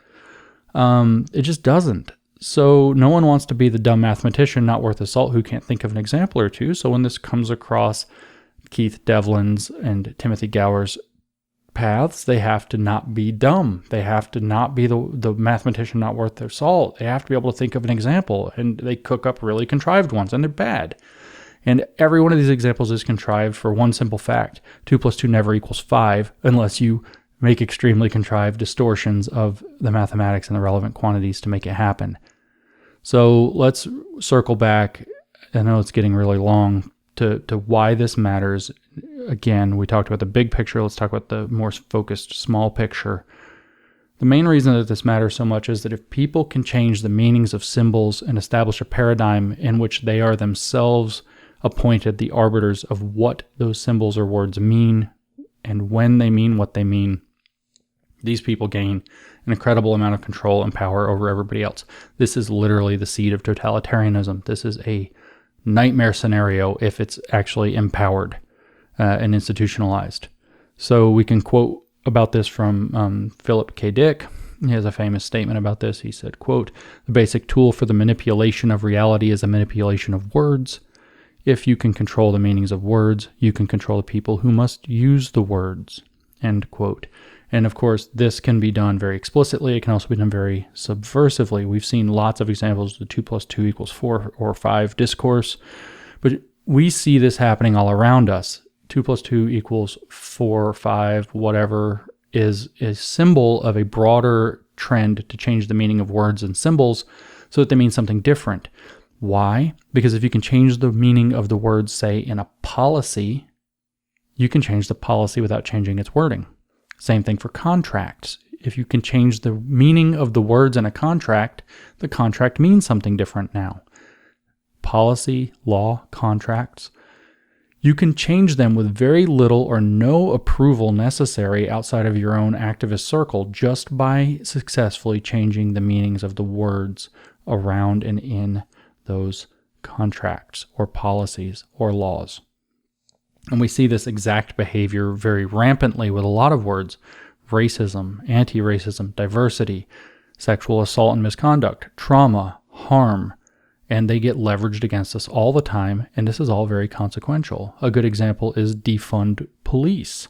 It just doesn't. So no one wants to be the dumb mathematician not worth his salt who can't think of an example or two. So when this comes across Keith Devlin's and Timothy Gower's paths, they have to not be dumb. They have to not be the mathematician not worth their salt. They have to be able to think of an example, and they cook up really contrived ones, and they're bad. And every one of these examples is contrived for one simple fact. 2 plus 2 never equals 5 unless you make extremely contrived distortions of the mathematics and the relevant quantities to make it happen. So let's circle back. I know it's getting really long to why this matters. Again, we talked about the big picture. Let's talk about the more focused small picture. The main reason that this matters so much is that if people can change the meanings of symbols and establish a paradigm in which they are themselves appointed the arbiters of what those symbols or words mean and when they mean what they mean, these people gain an incredible amount of control and power over everybody else. This is literally the seed of totalitarianism. This is a nightmare scenario if it's actually empowered and institutionalized. So we can quote about this from Philip K. Dick. He has a famous statement about this. He said, quote, "The basic tool for the manipulation of reality is the manipulation of words. If you can control the meanings of words, you can control the people who must use the words," end quote. And of course, this can be done very explicitly. It can also be done very subversively. We've seen lots of examples of the 2 plus 2 equals 4 or 5 discourse, but we see this happening all around us. 2 plus 2 equals 4 or 5, whatever, is a symbol of a broader trend to change the meaning of words and symbols so that they mean something different. Why? Because if you can change the meaning of the words, say, in a policy, you can change the policy without changing its wording. Same thing for contracts. If you can change the meaning of the words in a contract, the contract means something different now. Policy, law, contracts. You can change them with very little or no approval necessary outside of your own activist circle just by successfully changing the meanings of the words around and in those contracts or policies or laws. And we see this exact behavior very rampantly with a lot of words: racism, anti-racism, diversity, sexual assault and misconduct, trauma, harm, and they get leveraged against us all the time, and this is all very consequential. A good example is defund police,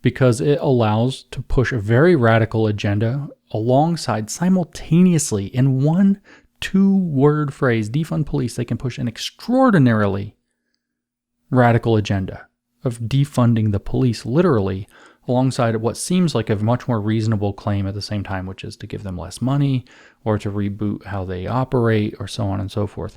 because it allows to push a very radical agenda alongside, simultaneously, in one 2-word phrase, defund police, they can push an extraordinarily radical agenda of defunding the police, literally, alongside what seems like a much more reasonable claim at the same time, which is to give them less money or to reboot how they operate or so on and so forth.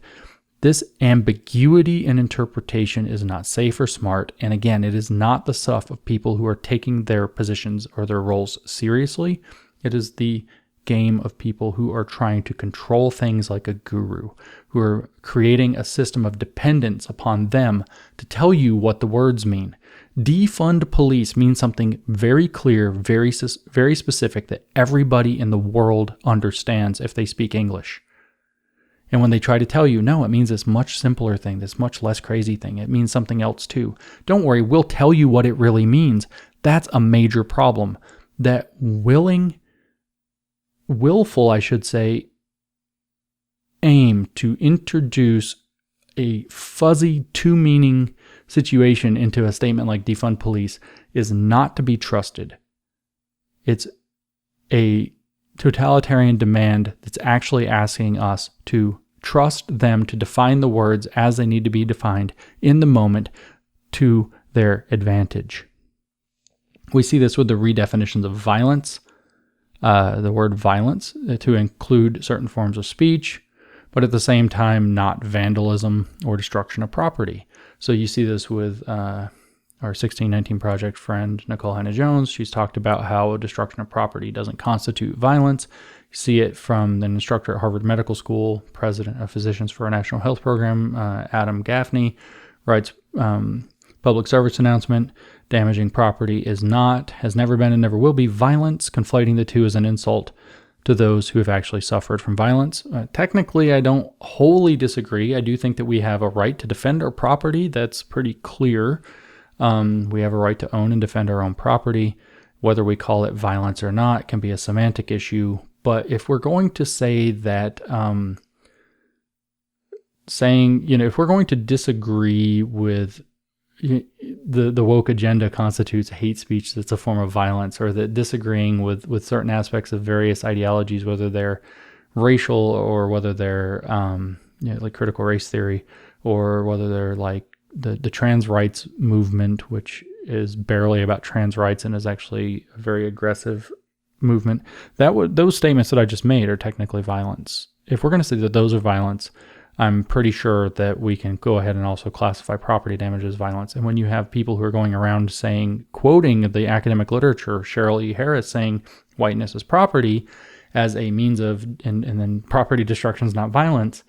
This ambiguity in interpretation is not safe or smart, and again, it is not the stuff of people who are taking their positions or their roles seriously. It is the game of people who are trying to control things like a guru, who are creating a system of dependence upon them to tell you what the words mean. Defund police means something very clear, very specific that everybody in the world understands if they speak English. And when they try to tell you, no, it means this much simpler thing, this much less crazy thing, it means something else too. Don't worry, we'll tell you what it really means. That's a major problem. That willful, I should say, aim to introduce a fuzzy two-meaning situation into a statement like defund police is not to be trusted. It's a totalitarian demand that's actually asking us to trust them to define the words as they need to be defined in the moment to their advantage. We see this with the redefinitions of violence. The word violence to include certain forms of speech, but at the same time not vandalism or destruction of property. So you see this with our 1619 Project friend, Nicole Hannah-Jones. She's talked about how destruction of property doesn't constitute violence. You see it from an instructor at Harvard Medical School, president of Physicians for a National Health Program, Adam Gaffney, writes, public service announcement, damaging property is not, has never been, and never will be violence. Conflating the two is an insult to those who have actually suffered from violence. Technically, I don't wholly disagree. I do think that we have a right to defend our property. That's pretty clear. We have a right to own and defend our own property. Whether we call it violence or not can be a semantic issue. But if we're going to say that, if we're going to disagree with the woke agenda constitutes hate speech that's a form of violence, or that disagreeing with certain aspects of various ideologies, whether they're racial or whether they're like critical race theory, or whether they're like the trans rights movement, which is barely about trans rights and is actually a very aggressive movement, those statements that I just made are technically violence. If we're going to say that those are violence, I'm pretty sure that we can go ahead and also classify property damage as violence. And when you have people who are going around quoting the academic literature, Cheryl E. Harris saying whiteness is property as a means of, and then property destruction is not violence.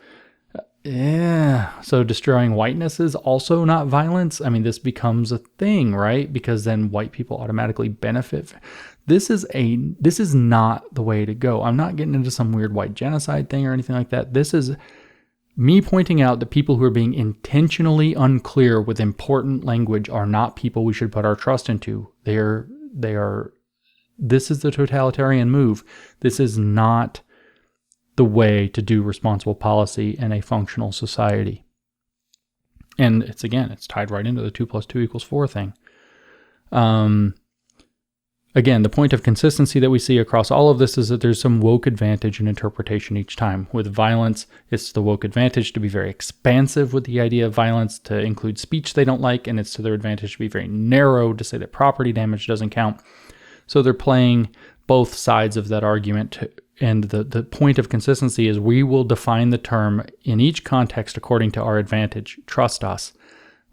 So destroying whiteness is also not violence. I mean, this becomes a thing, right? Because then white people automatically benefit. This is not the way to go. I'm not getting into some weird white genocide thing or anything like that. This is me pointing out that people who are being intentionally unclear with important language are not people we should put our trust into. This is the totalitarian move. This is not the way to do responsible policy in a functional society. And it's tied right into the 2 + 2 = 4 thing. Again, the point of consistency that we see across all of this is that there's some woke advantage in interpretation each time. With violence, it's the woke advantage to be very expansive with the idea of violence, to include speech they don't like, and it's to their advantage to be very narrow, to say that property damage doesn't count. So they're playing both sides of that argument. And the point of consistency is we will define the term in each context according to our advantage. Trust us.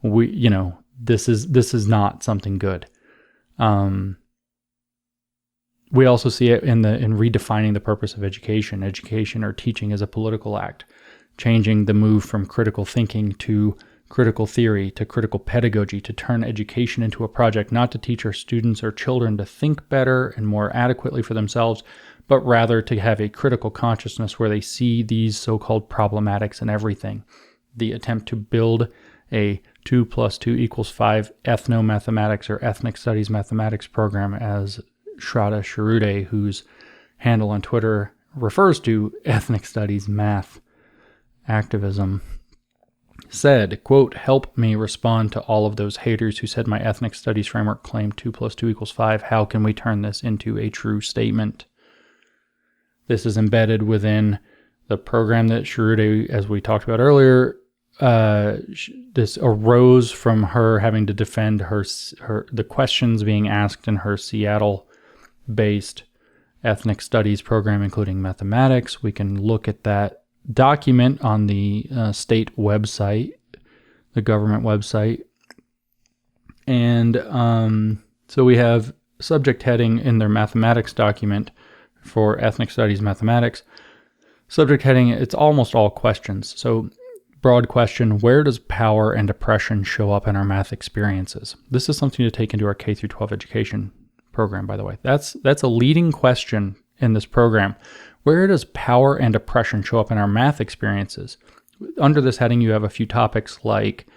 This is not something good. We also see it in redefining the purpose of education. Education or teaching is a political act, changing the move from critical thinking to critical theory to critical pedagogy, to turn education into a project not to teach our students or children to think better and more adequately for themselves, but rather to have a critical consciousness where they see these so-called problematics in everything. The attempt to build a 2 + 2 = 5 ethno-mathematics or ethnic studies mathematics program, as Shraddha Sharude, whose handle on Twitter refers to ethnic studies math activism, said, quote, "Help me respond to all of those haters who said my ethnic studies framework claimed 2 + 2 = 5. How can we turn this into a true statement?" This is embedded within the program that Sharude, as we talked about earlier, this arose from her having to defend the questions being asked in her Seattle-based ethnic studies program, including mathematics. We can look at that document on the state website, the government website. And so we have subject heading in their mathematics document for ethnic studies mathematics. Subject heading, it's almost all questions. So broad question, where does power and oppression show up in our math experiences? This is something to take into our K-12 education program, by the way. That's a leading question in this program. Where does power and oppression show up in our math experiences? Under this heading, you have a few topics like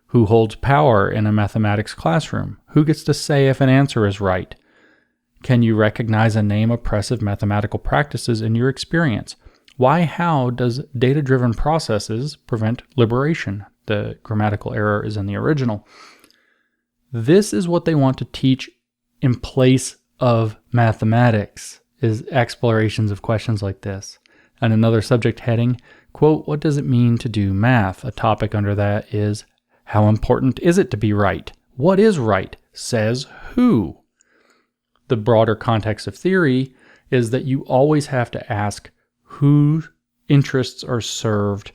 who holds power in a mathematics classroom? Who gets to say if an answer is right? Can you recognize and name oppressive mathematical practices in your experience? How does data-driven processes prevent liberation? The grammatical error is in the original. This is what they want to teach in place of mathematics, is explorations of questions like this. And another subject heading, quote, what does it mean to do math? A topic under that is, how important is it to be right? What is right? Says who? The broader context of theory is that you always have to ask whose interests are served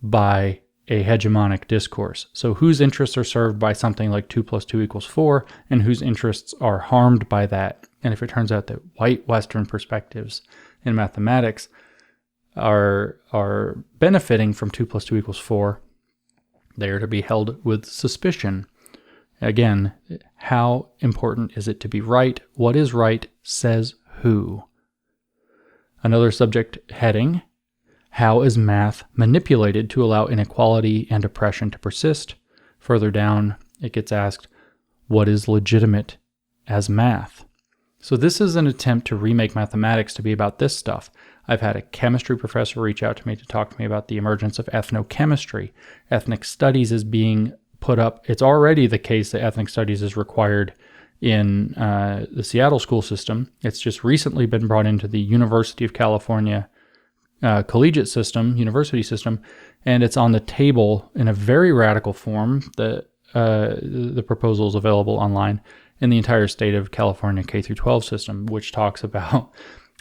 by a hegemonic discourse. So whose interests are served by something like 2 + 2 = 4, and whose interests are harmed by that? And if it turns out that white Western perspectives in mathematics are benefiting from 2 + 2 = 4, they are to be held with suspicion. Again, how important is it to be right? What is right? Says who? Another subject heading: how is math manipulated to allow inequality and oppression to persist? Further down, it gets asked, what is legitimate as math? So this is an attempt to remake mathematics to be about this stuff. I've had a chemistry professor reach out to me to talk to me about the emergence of ethnochemistry. Ethnic studies is being put up. It's already the case that ethnic studies is required in the Seattle school system. It's just recently been brought into the University of California collegiate system, university system, and it's on the table in a very radical form. The proposal is available online in the entire state of California K-12 system, which talks about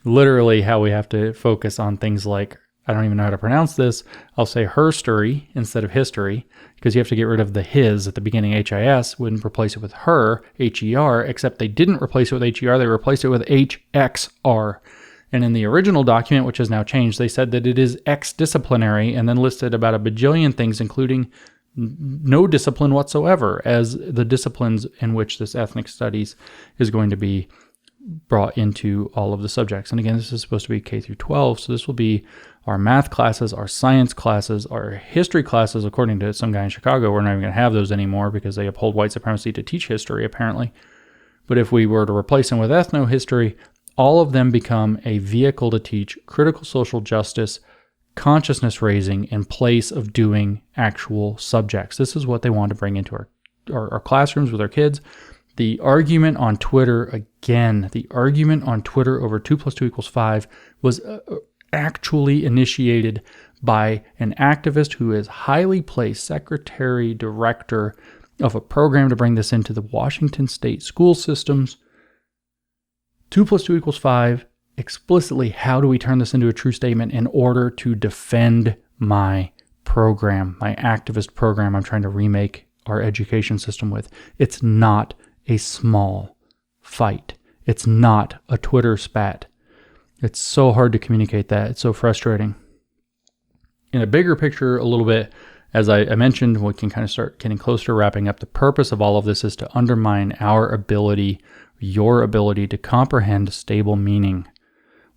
literally how we have to focus on things like, I don't even know how to pronounce this, I'll say herstory instead of history, because you have to get rid of the his at the beginning, HIS, wouldn't replace it with her, HER, except they didn't replace it with HER, they replaced it with HXR. And in the original document, which has now changed, they said that it is X-disciplinary and then listed about a bajillion things, including no discipline whatsoever, as the disciplines in which this ethnic studies is going to be brought into all of the subjects. And again, this is supposed to be K-12, so this will be our math classes, our science classes, our history classes. According to some guy in Chicago, we're not even going to have those anymore because they uphold white supremacy to teach history, apparently. But if we were to replace them with ethnohistory, all of them become a vehicle to teach critical social justice, consciousness raising in place of doing actual subjects. This is what they want to bring into our classrooms with our kids. The argument on Twitter, again, the argument on Twitter over 2 + 2 = 5 was actually initiated by an activist who is highly placed, secretary, director of a program to bring this into the Washington state school systems. 2 + 2 = 5, explicitly, how do we turn this into a true statement in order to defend my program, my activist program I'm trying to remake our education system with? It's not a small fight. It's not a Twitter spat. It's so hard to communicate that. It's so frustrating. In a bigger picture, a little bit, as I mentioned, we can kind of start getting closer to wrapping up. The purpose of all of this is to undermine our ability, your ability to comprehend stable meaning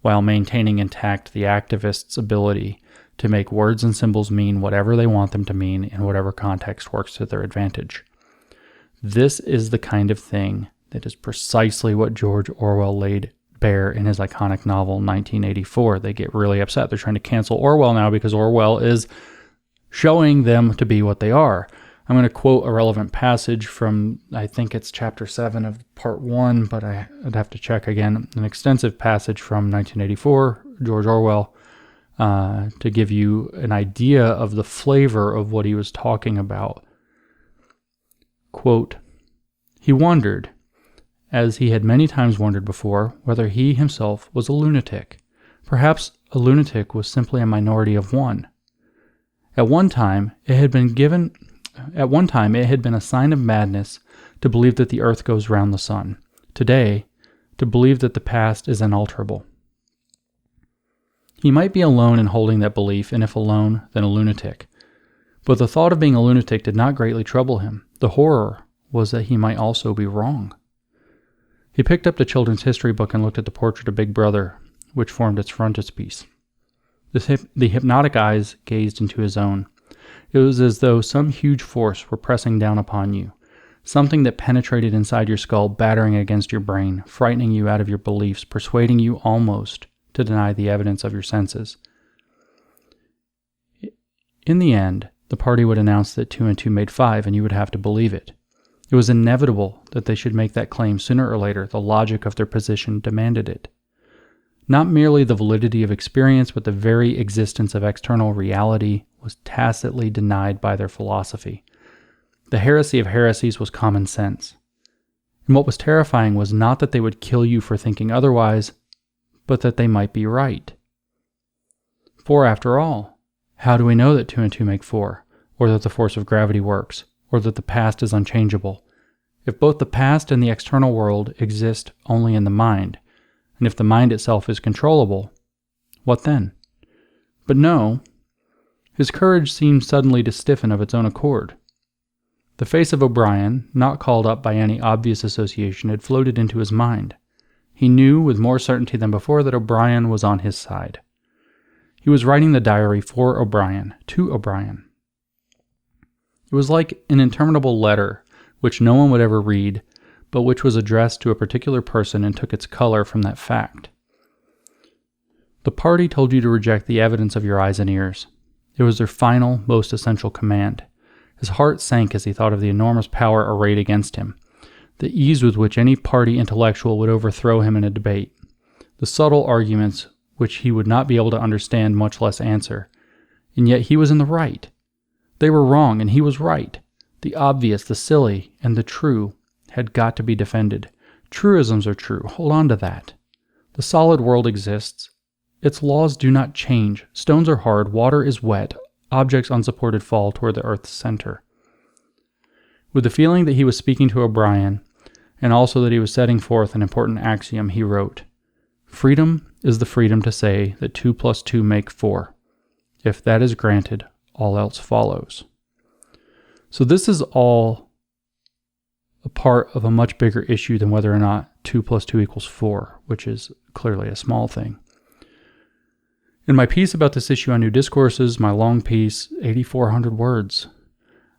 while maintaining intact the activists' ability to make words and symbols mean whatever they want them to mean in whatever context works to their advantage. This is the kind of thing that is precisely what George Orwell laid bare in his iconic novel 1984. They get really upset. They're trying to cancel Orwell now because Orwell is showing them to be what they are. I'm going to quote a relevant passage from, I think it's chapter 7 of part 1, but I'd have to check again. An extensive passage from 1984, George Orwell, to give you an idea of the flavor of what he was talking about. Quote, he wondered, as he had many times wondered before, whether he himself was a lunatic. Perhaps a lunatic was simply a minority of one. At one time, it had been a sign of madness to believe that the earth goes round the sun. Today, to believe that the past is unalterable. He might be alone in holding that belief, and if alone, then a lunatic. But the thought of being a lunatic did not greatly trouble him. The horror was that he might also be wrong. He picked up the children's history book and looked at the portrait of Big Brother, which formed its frontispiece. The hypnotic eyes gazed into his own. It was as though some huge force were pressing down upon you, something that penetrated inside your skull, battering against your brain, frightening you out of your beliefs, persuading you almost to deny the evidence of your senses. In the end, the party would announce that 2 and 2 made 5, and you would have to believe it. It was inevitable that they should make that claim sooner or later. The logic of their position demanded it. Not merely the validity of experience, but the very existence of external reality was tacitly denied by their philosophy. The heresy of heresies was common sense. And what was terrifying was not that they would kill you for thinking otherwise, but that they might be right. For after all, how do we know that 2 and 2 make 4? or that the force of gravity works, or that the past is unchangeable. If both the past and the external world exist only in the mind, and if the mind itself is controllable, what then? But no, his courage seemed suddenly to stiffen of its own accord. The face of O'Brien, not called up by any obvious association, had floated into his mind. He knew with more certainty than before that O'Brien was on his side. He was writing the diary for O'Brien, to O'Brien. It was like an interminable letter which no one would ever read, but which was addressed to a particular person and took its color from that fact. The party told you to reject the evidence of your eyes and ears. It was their final, most essential command. His heart sank as he thought of the enormous power arrayed against him, the ease with which any party intellectual would overthrow him in a debate, the subtle arguments which he would not be able to understand, much less answer. And yet he was in the right. They were wrong, and he was right. The obvious, the silly, and the true had got to be defended. Truisms are true. Hold on to that. The solid world exists. Its laws do not change. Stones are hard. Water is wet. Objects unsupported fall toward the earth's center. With the feeling that he was speaking to O'Brien, and also that he was setting forth an important axiom, he wrote, "Freedom is the freedom to say that 2 + 2 make 4. If that is granted, all else follows." So this is all a part of a much bigger issue than whether or not 2 + 2 = 4, which is clearly a small thing. In my piece about this issue on New Discourses, my long piece, 8,400 words,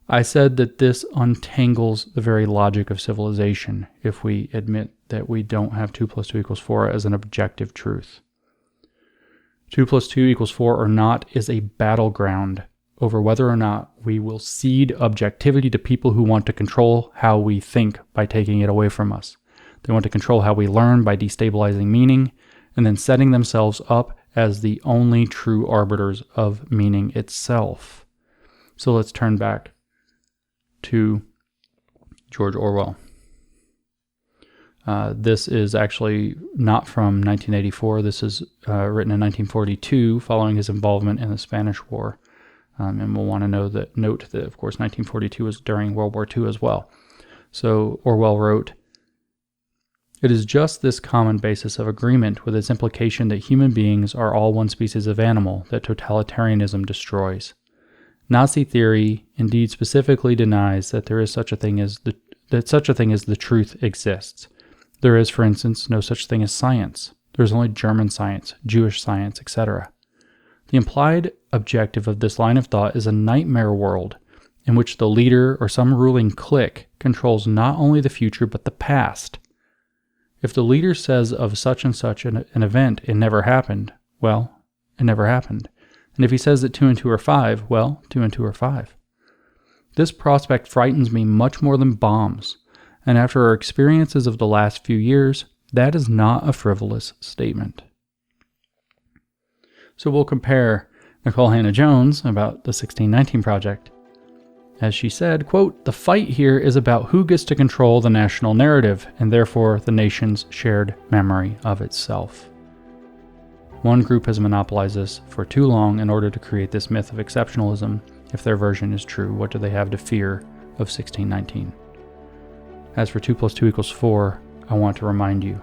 I said that this untangles the very logic of civilization if we admit that we don't have 2 + 2 = 4 as an objective truth. 2 + 2 = 4 or not is a battleground over whether or not we will cede objectivity to people who want to control how we think by taking it away from us. They want to control how we learn by destabilizing meaning and then setting themselves up as the only true arbiters of meaning itself. So let's turn back to George Orwell. This is actually not from 1984. This is written in 1942 following his involvement in the Spanish War. And we'll want to note that, of course, 1942 was during World War II as well. So Orwell wrote, "It is just this common basis of agreement with its implication that human beings are all one species of animal that totalitarianism destroys. Nazi theory indeed specifically denies that there is such a thing as the truth exists. There is, for instance, no such thing as science. There is only German science, Jewish science, etc. The implied objective of this line of thought is a nightmare world in which the leader or some ruling clique controls not only the future but the past. If the leader says of such and such an event it never happened, well, it never happened. And if he says that 2 and 2 are 5, well, 2 and 2 are 5. This prospect frightens me much more than bombs, and after our experiences of the last few years, that is not a frivolous statement." So we'll compare Nicole Hannah-Jones about the 1619 Project. As she said, quote, "The fight here is about who gets to control the national narrative, and therefore the nation's shared memory of itself. One group has monopolized this for too long in order to create this myth of exceptionalism. If their version is true, what do they have to fear of 1619? As for 2 + 2 = 4, I want to remind you,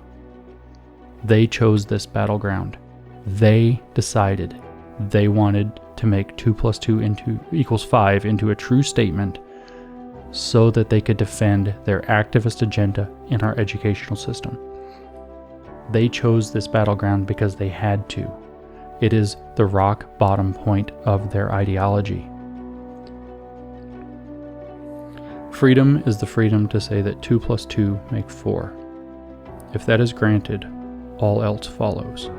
they chose this battleground. They decided they wanted to make 2 + 2 = 5 into a true statement so that they could defend their activist agenda in our educational system. They chose this battleground because they had to. It is the rock bottom point of their ideology. Freedom is the freedom to say that 2 + 2 make 4. If that is granted, all else follows."